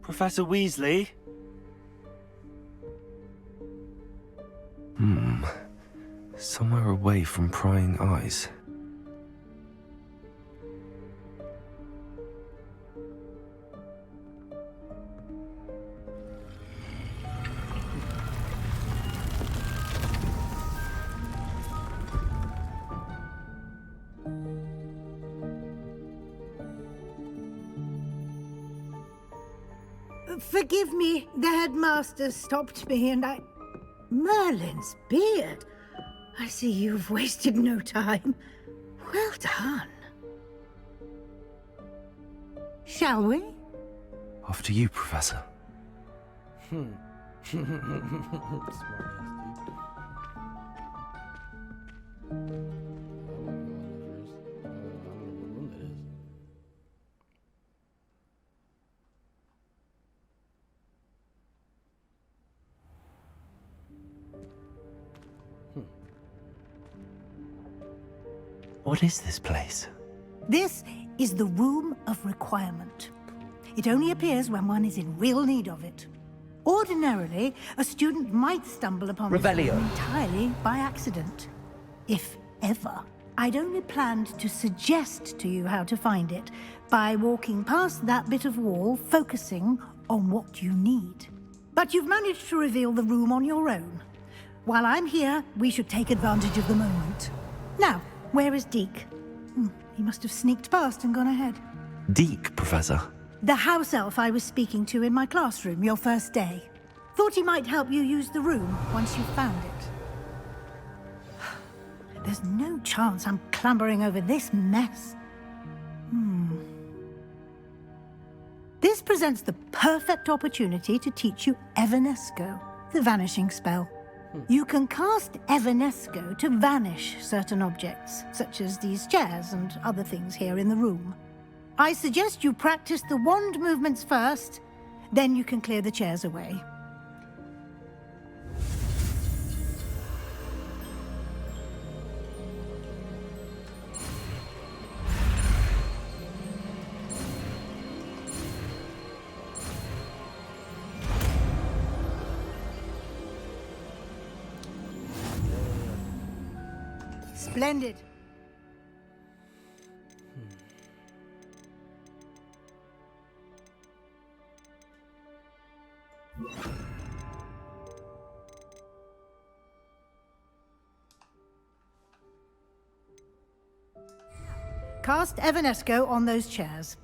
Professor Weasley? Somewhere away from prying eyes. Forgive me, the headmaster stopped me and I... Merlin's beard. I see you've wasted no time. Well done. Shall we? After you, Professor. Smart ass dude. What is this place? This is the Room of Requirement. It only appears when one is in real need of it. Ordinarily, a student might stumble upon this Revelio. room entirely by accident. If ever. I'd only planned to suggest to you how to find it by walking past that bit of wall, focusing on what you need. But you've managed to reveal the room on your own. While I'm here, we should take advantage of the moment. Now, where is Deke? He must have sneaked past and gone ahead. Deke, Professor. The house elf I was speaking to in my classroom your first day. Thought he might help you use the room once you found it. There's no chance I'm clambering over this mess. This presents the perfect opportunity to teach you Evanesco, the vanishing spell. You can cast Evanesco to vanish certain objects, such as these chairs and other things here in the room. I suggest you practice the wand movements first, then you can clear the chairs away. Splendid. Cast Evanesco on those chairs.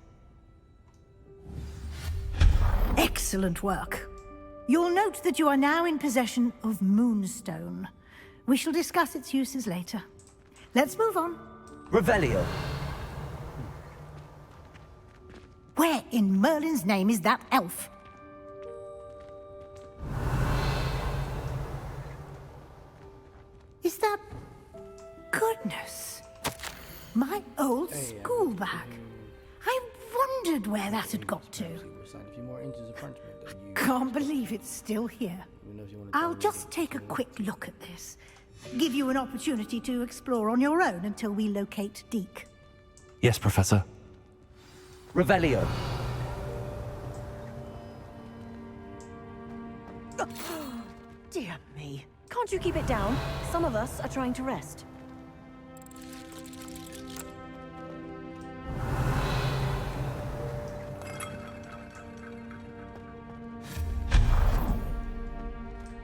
Excellent work. You'll note that you are now in possession of Moonstone. We shall discuss its uses later. Let's move on. Revelio. Where in Merlin's name is that elf? Is that... Goodness. My old school bag. I wondered where that had got to. Can't believe it's still here. I'll just take a quick look at this. Give you an opportunity to explore on your own until we locate Deke. Yes, Professor. Revelio. Dear me. Can't you keep it down? Some of us are trying to rest.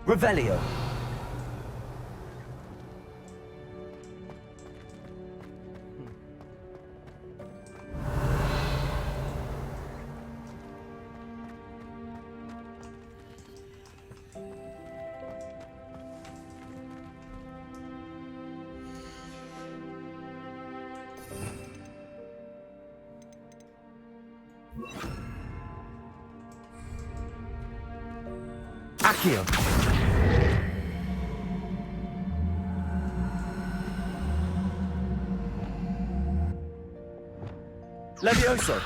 Revelio. Accio. Levioso.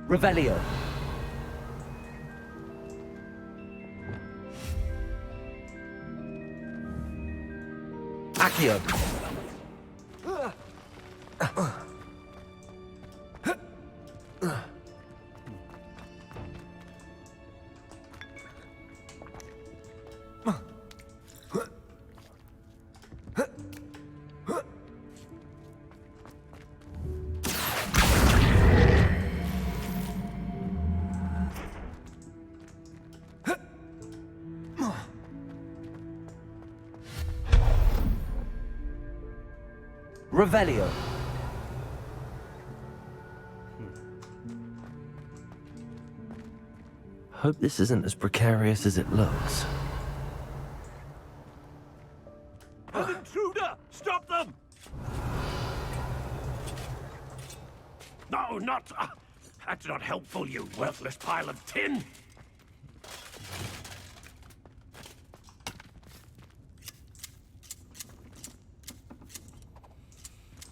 Revelio. Accio. Revelio. Hope this isn't as precarious as it looks. An intruder! Stop them! No, not... that's not helpful, you worthless pile of tin!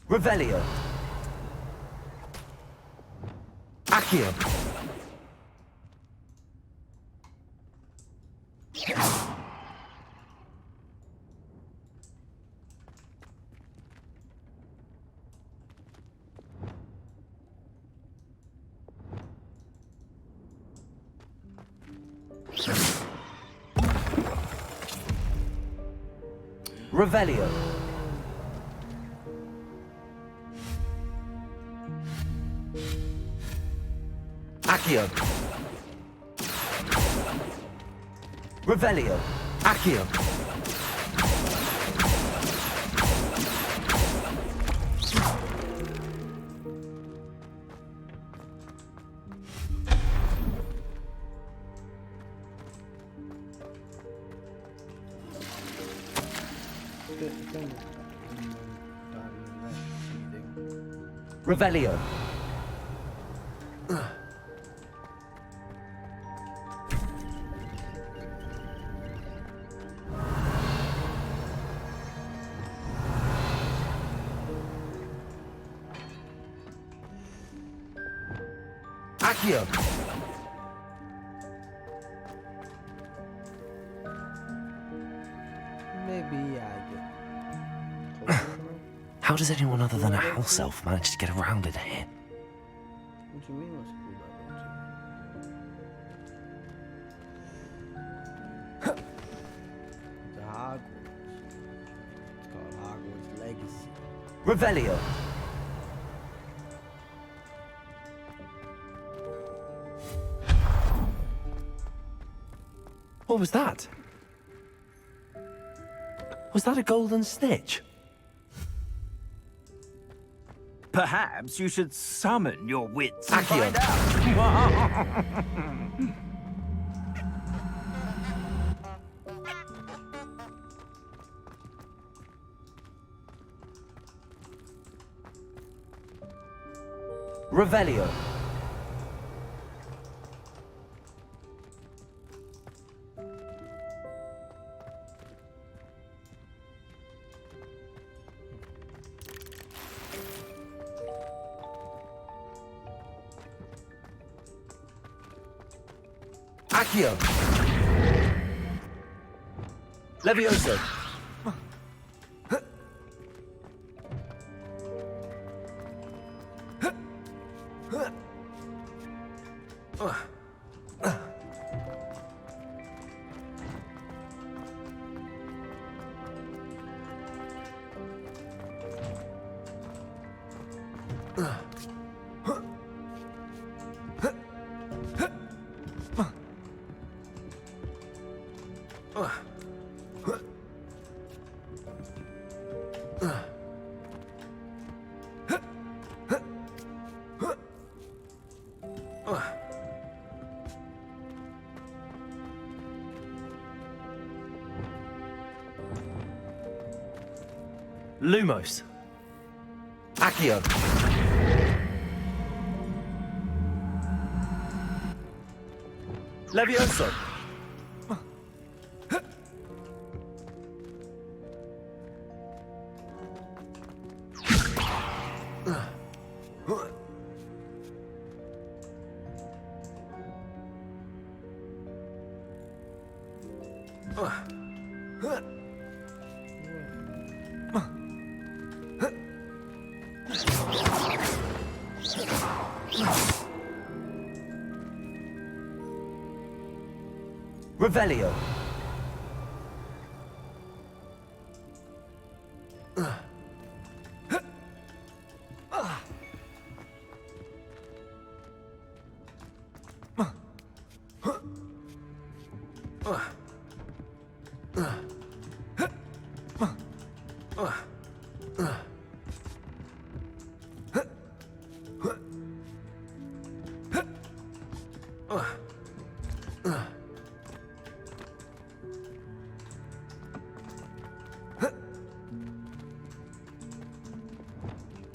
Revelio. Accio. Revelio. Accio. Revelio. Accio. Revelio. Accio. Maybe I get closer. How does anyone other than a house elf manage to get around in here? What do you mean, what's school level 2? The Hogwarts. It's called Hogwarts Legacy. Revelio. What was that? Was that a golden snitch? Perhaps you should summon your wits and Accio. find out. Revelio. Accio. Levioso. Lumos. Accio. Levioso. Revelio.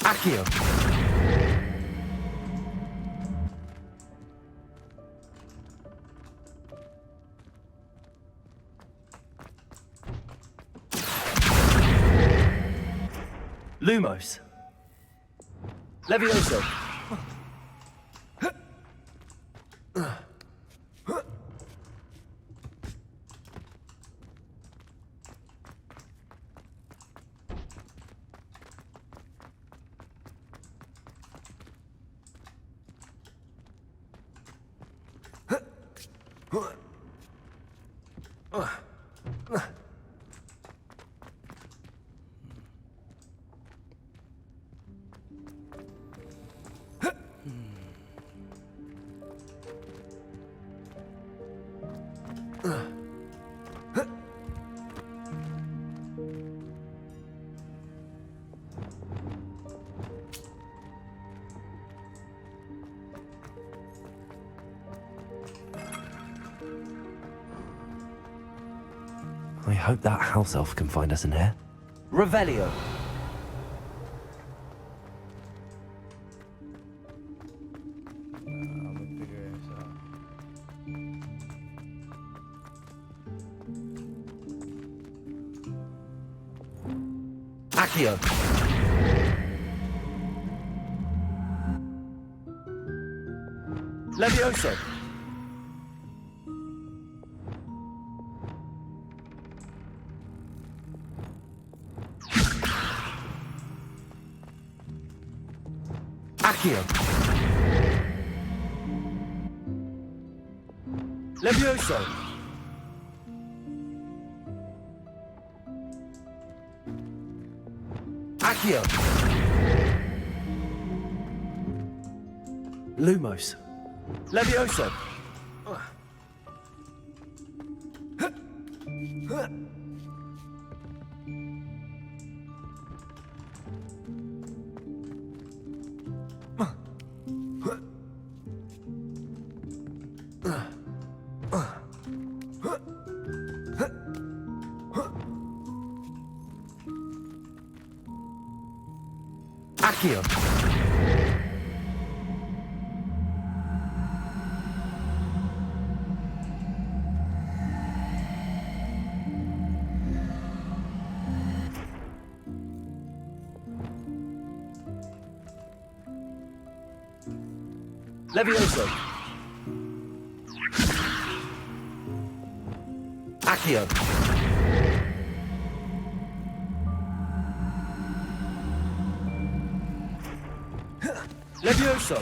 Accio. Lumos. Levioso. I hope that house elf can find us in here. Revelio. Accio. Levioso. Accio. Levioso. Accio. Lumos. Levioso. Accio. Levioso. Accio. Levioso.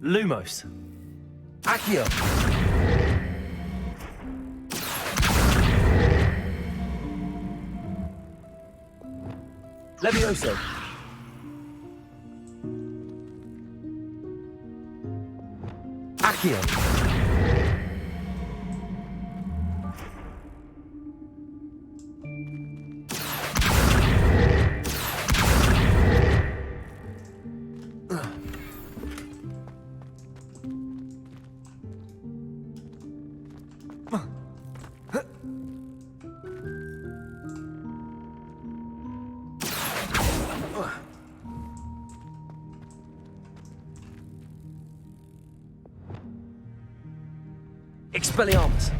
Lumos. Accio. Levioso. Accio. Expelliarmus.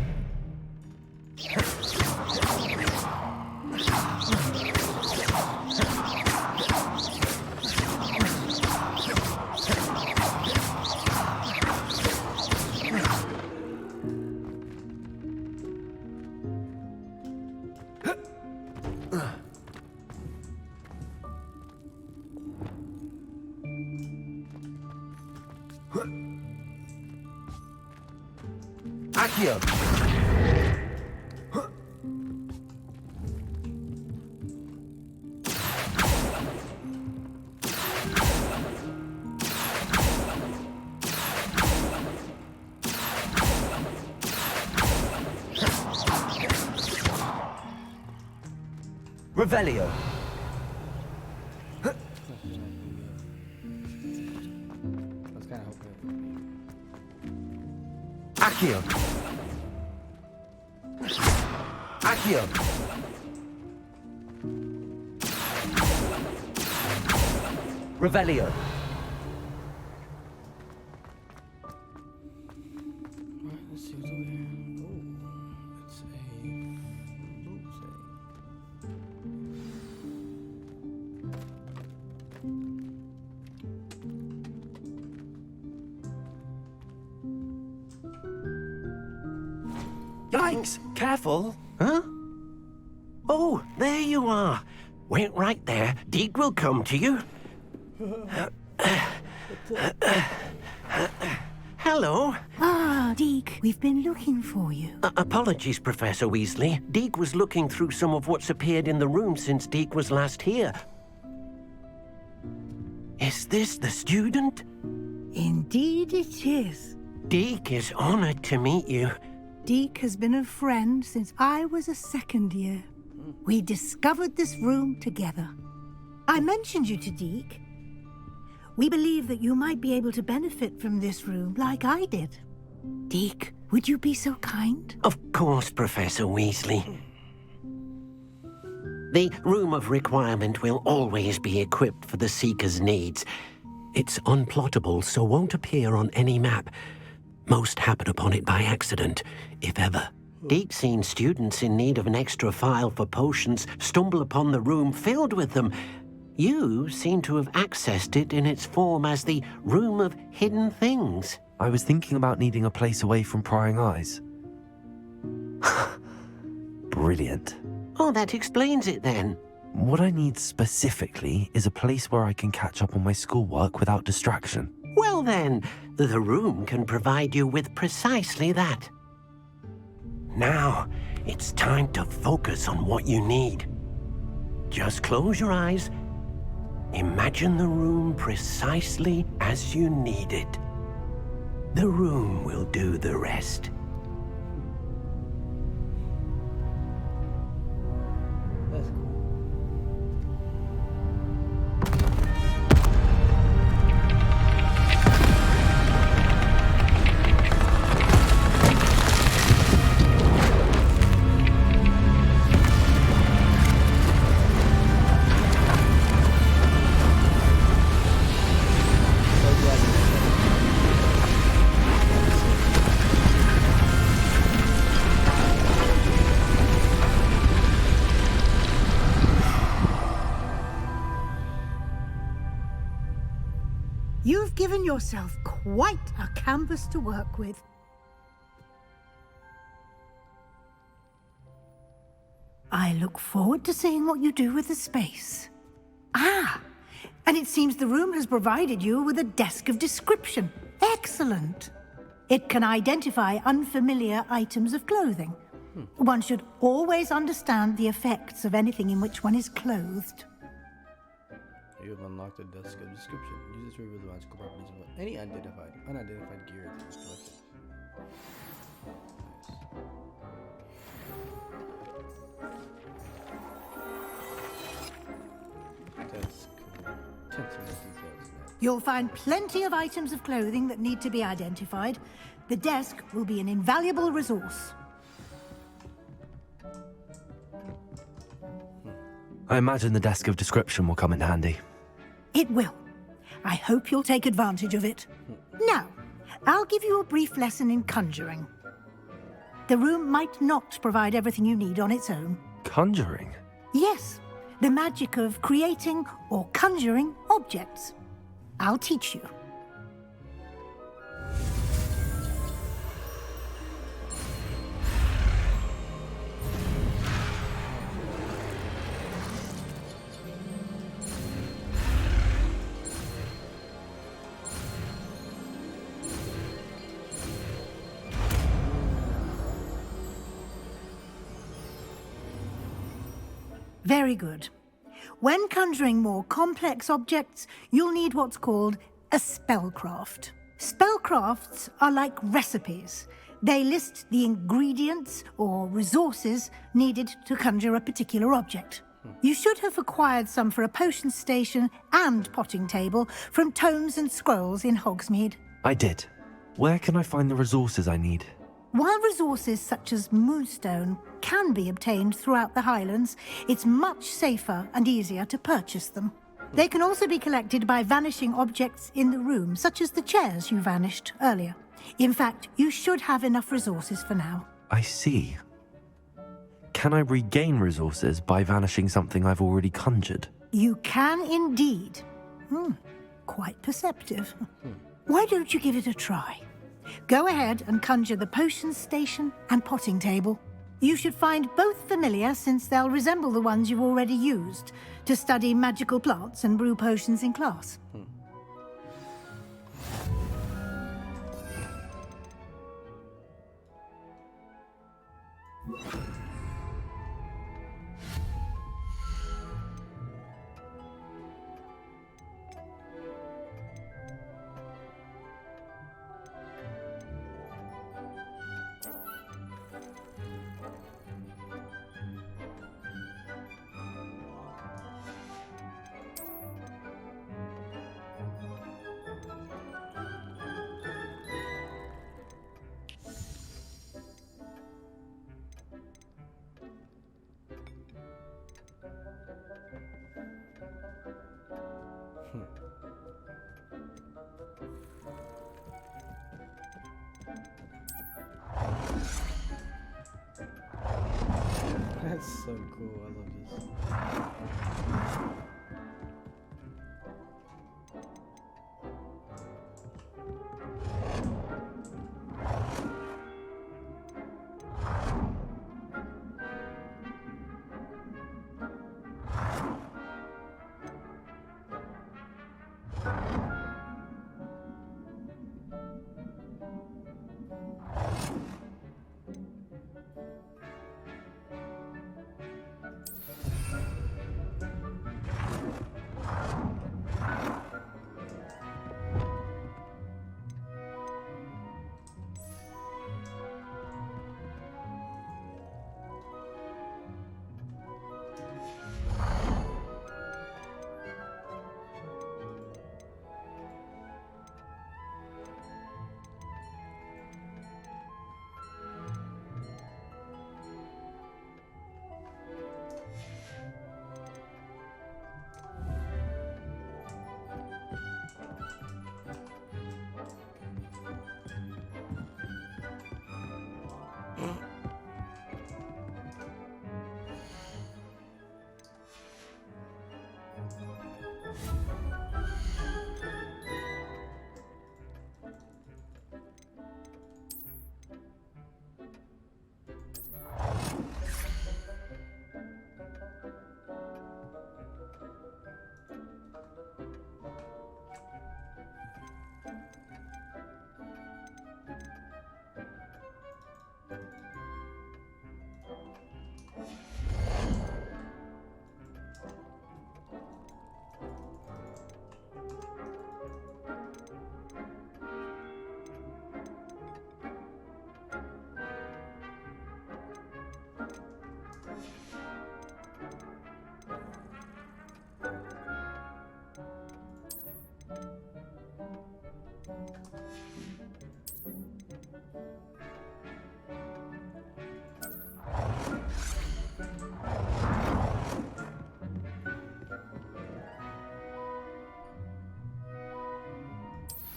Accio. Revelio. I was kind of hoping. Accio. Accio. Revelio. Alright, let's see what's over here. Oh, it's a loop Yikes! Careful. Huh? Oh, there you are. Wait right there. Deke will come to you. Hello. Ah, Deke, we've been looking for you. Apologies, Professor Weasley. Deke was looking through some of what's appeared in the room since Deke was last here. Is this the student? Indeed it is. Deke is honored to meet you. Deke has been a friend since I was a second year. We discovered this room together. I mentioned you to Deke. We believe that you might be able to benefit from this room like I did. Deke, would you be so kind? Of course, Professor Weasley. The Room of Requirement will always be equipped for the Seeker's needs. It's unplottable, so won't appear on any map. Most happen upon it by accident, if ever. Deep-seen students in need of an extra file for potions stumble upon the room filled with them. You seem to have accessed it in its form as the Room of Hidden Things. I was thinking about needing a place away from prying eyes. Brilliant. Oh, that explains it then. What I need specifically is a place where I can catch up on my schoolwork without distraction. Well then, the room can provide you with precisely that. Now, it's time to focus on what you need. Just close your eyes. Imagine the room precisely as you need it. The room will do the rest. That's cool. You've given yourself quite a canvas to work with. I look forward to seeing what you do with the space. Ah, and it seems the room has provided you with a desk of description. Excellent. It can identify unfamiliar items of clothing. One should always understand the effects of anything in which one is clothed. You have unlocked the desk of description. Use this to reveal the magical properties of any unidentified gear that is collected. Nice. That's cool. Attention to details now. You'll find plenty of items of clothing that need to be identified. The desk will be an invaluable resource. I imagine the desk of description will come in handy. It will. I hope you'll take advantage of it. Now, I'll give you a brief lesson in conjuring. The room might not provide everything you need on its own. Conjuring? Yes, the magic of creating or conjuring objects. I'll teach you. Very good. When conjuring more complex objects, you'll need what's called a spellcraft. Spellcrafts are like recipes. They list the ingredients or resources needed to conjure a particular object. You should have acquired some for a potion station and potting table from tomes and scrolls in Hogsmeade. I did. Where can I find the resources I need? While resources such as moonstone can be obtained throughout the Highlands, it's much safer and easier to purchase them. They can also be collected by vanishing objects in the room, such as the chairs you vanished earlier. In fact, you should have enough resources for now. I see. Can I regain resources by vanishing something I've already conjured? You can indeed. Quite perceptive. Why don't you give it a try? Go ahead and conjure the potion station and potting table. You should find both familiar, since they'll resemble the ones you've already used to study magical plants and brew potions in class. That's so cool. I love this.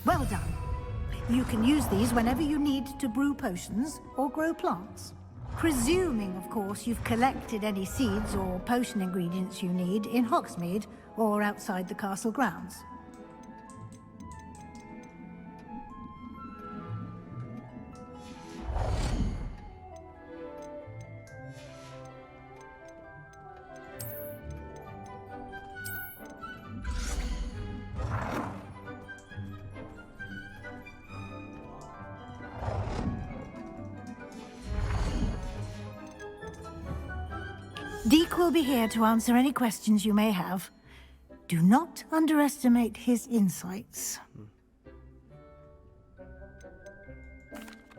Well done. You can use these whenever you need to brew potions or grow plants. Presuming, of course, you've collected any seeds or potion ingredients you need in Hogsmeade or outside the castle grounds. Deke will be here to answer any questions you may have. Do not underestimate his insights.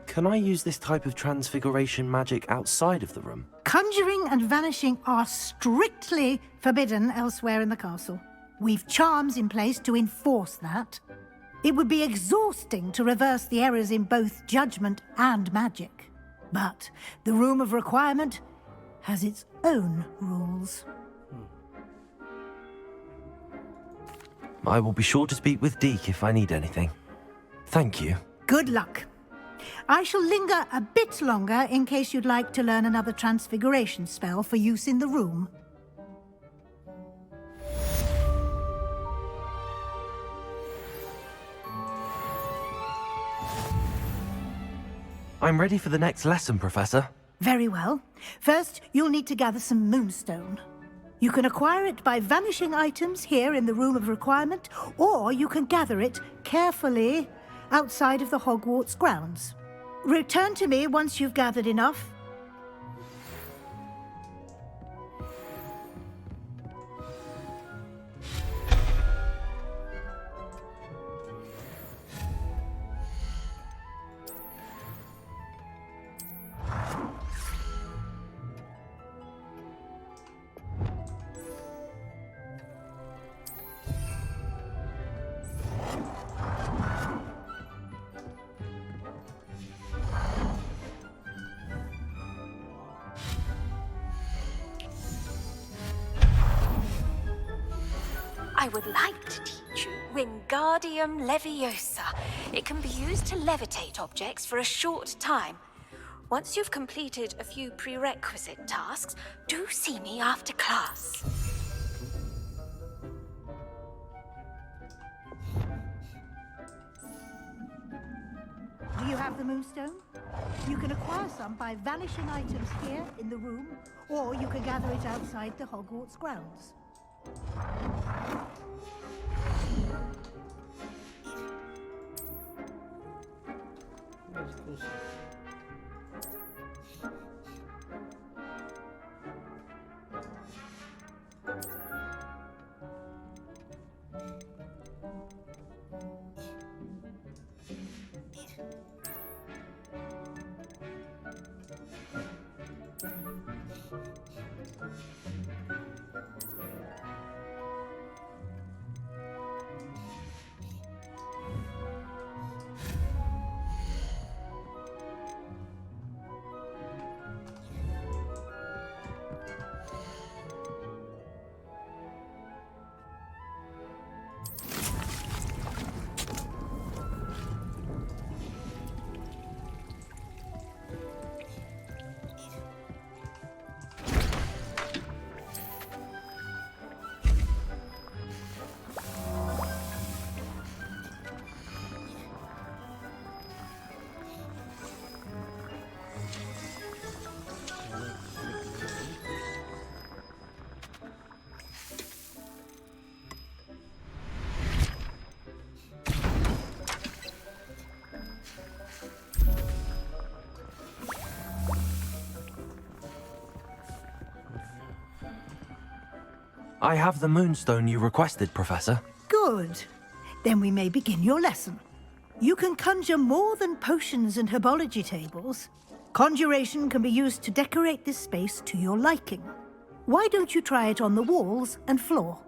Can I use this type of transfiguration magic outside of the room? Conjuring and vanishing are strictly forbidden elsewhere in the castle. We've charms in place to enforce that. It would be exhausting to reverse the errors in both judgment and magic. But the Room of Requirement has its own rules. I will be sure to speak with Deke if I need anything. Thank you. Good luck. I shall linger a bit longer in case you'd like to learn another transfiguration spell for use in the room. I'm ready for the next lesson, Professor. Very well. First, you'll need to gather some moonstone. You can acquire it by vanishing items here in the Room of Requirement, or you can gather it carefully outside of the Hogwarts grounds. Return to me once you've gathered enough. I would like to teach you Wingardium Leviosa. It can be used to levitate objects for a short time. Once you've completed a few prerequisite tasks, do see me after class. Do you have the Moonstone? You can acquire some by vanishing items here in the room, or you can gather it outside the Hogwarts grounds. That's cool stuff. I have the Moonstone you requested, Professor. Good. Then we may begin your lesson. You can conjure more than potions and herbology tables. Conjuration can be used to decorate this space to your liking. Why don't you try it on the walls and floor?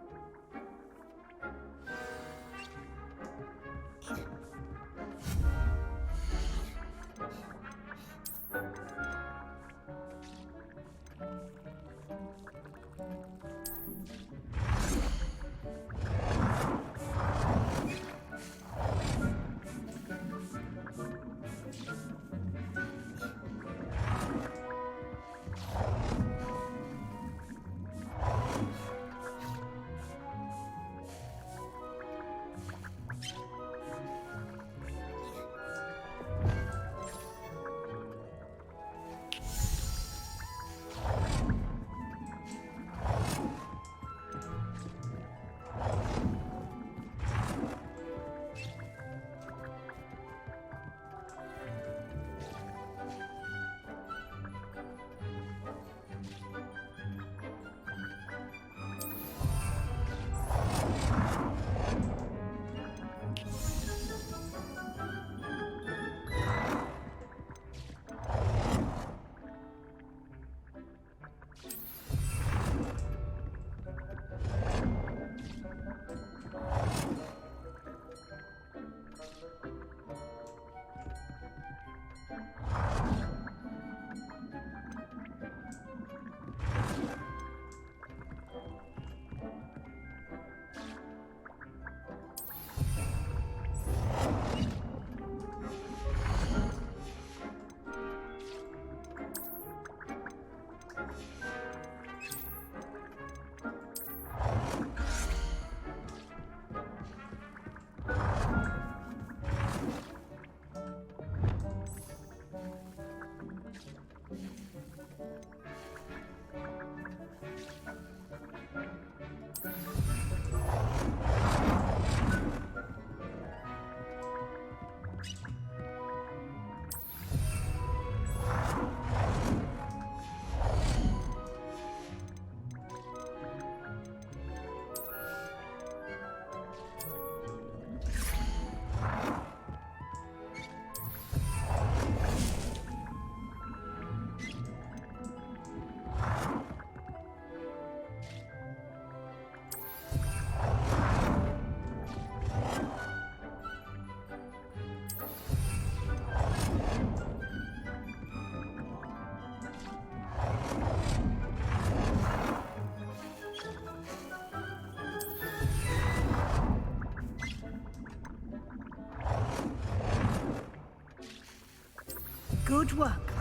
Good work.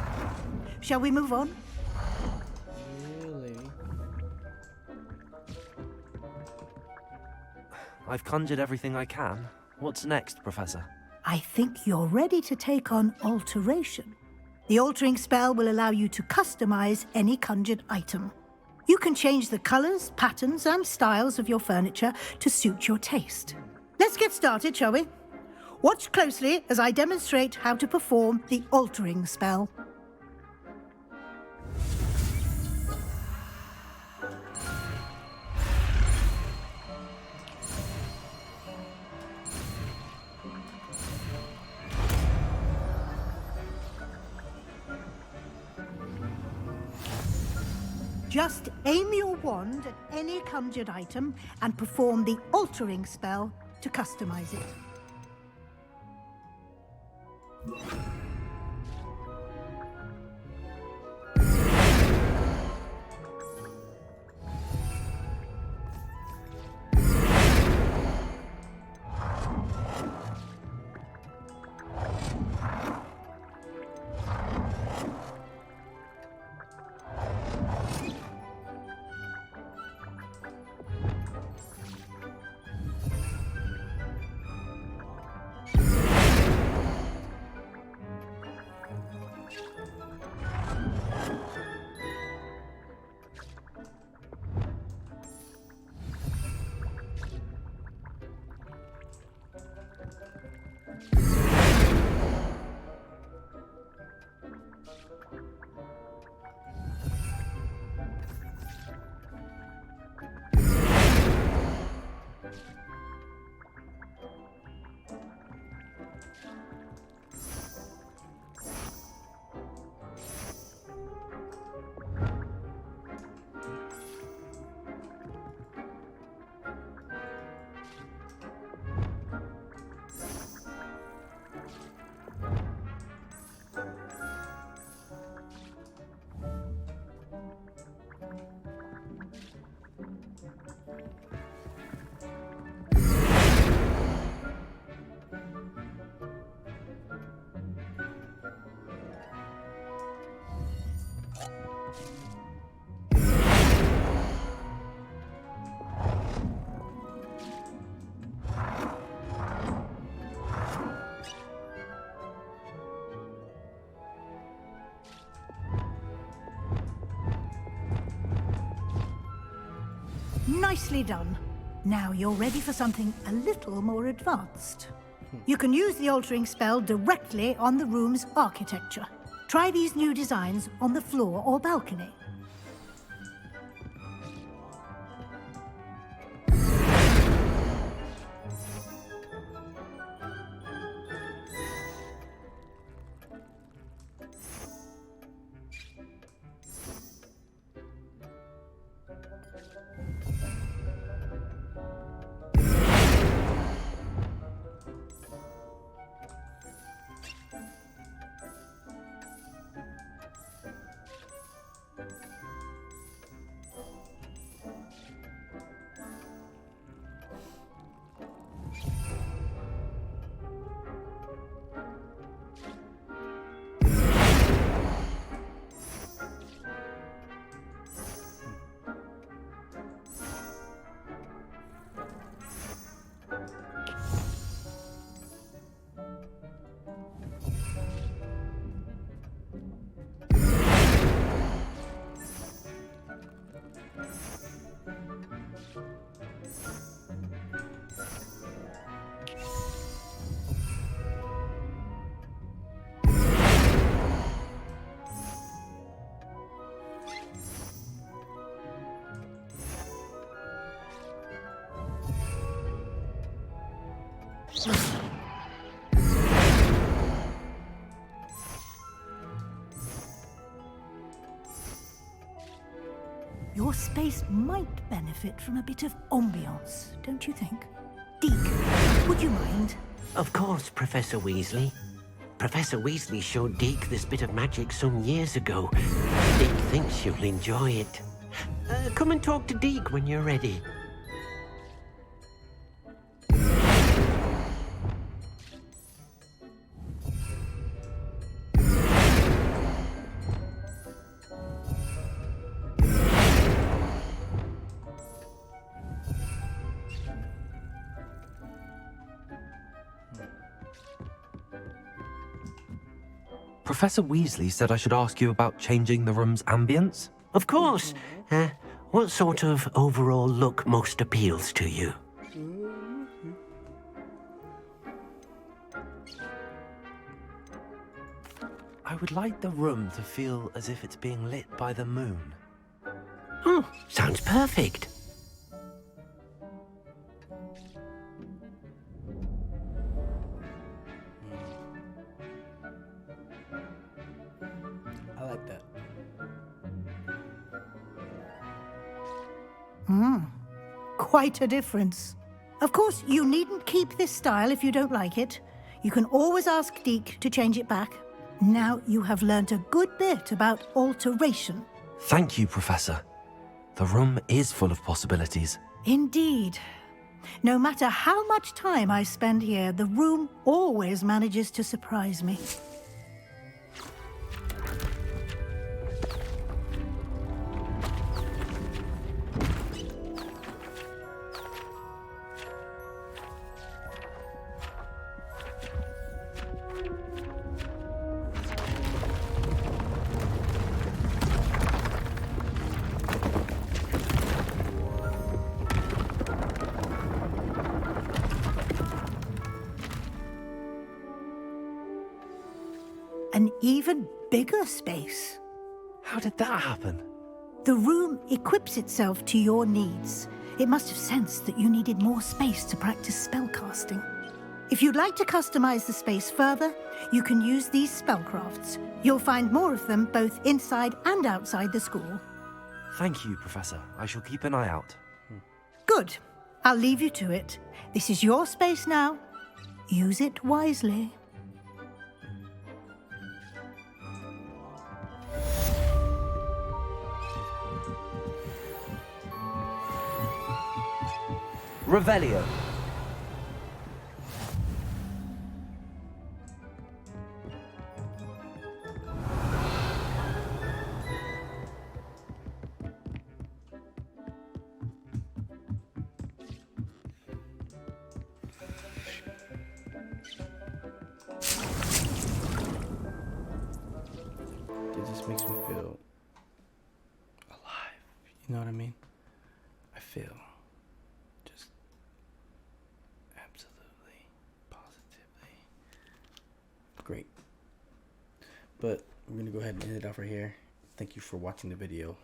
Shall we move on? Really? I've conjured everything I can. What's next, Professor? I think you're ready to take on alteration. The altering spell will allow you to customize any conjured item. You can change the colors, patterns, and styles of your furniture to suit your taste. Let's get started, shall we? Watch closely as I demonstrate how to perform the altering spell. Just aim your wand at any conjured item and perform the altering spell to customize it. Nicely done. Now you're ready for something a little more advanced. You can use the altering spell directly on the room's architecture. Try these new designs on the floor or balcony. Your space might benefit from a bit of ambiance, don't you think? Deke, would you mind? Of course, Professor Weasley. Professor Weasley showed Deke this bit of magic some years ago. Deke thinks you'll enjoy it. Come and talk to Deke when you're ready. Professor Weasley said I should ask you about changing the room's ambience. Of course. What sort of overall look most appeals to you? I would like the room to feel as if it's being lit by the moon. Oh, sounds perfect. I like that. Quite a difference. Of course, you needn't keep this style if you don't like it. You can always ask Deke to change it back. Now you have learnt a good bit about alteration. Thank you, Professor. The room is full of possibilities. Indeed. No matter how much time I spend here, the room always manages to surprise me. An even bigger space. How did that happen? The room equips itself to your needs. It must have sensed that you needed more space to practice spellcasting. If you'd like to customize the space further, you can use these spellcrafts. You'll find more of them both inside and outside the school. Thank you, Professor. I shall keep an eye out. Good. I'll leave you to it. This is your space now. Use it wisely. Revelio. It just makes me feel alive. You know what I mean? I feel just absolutely, positively great. But we're going to go ahead and end it off right here. Thank you for watching the video.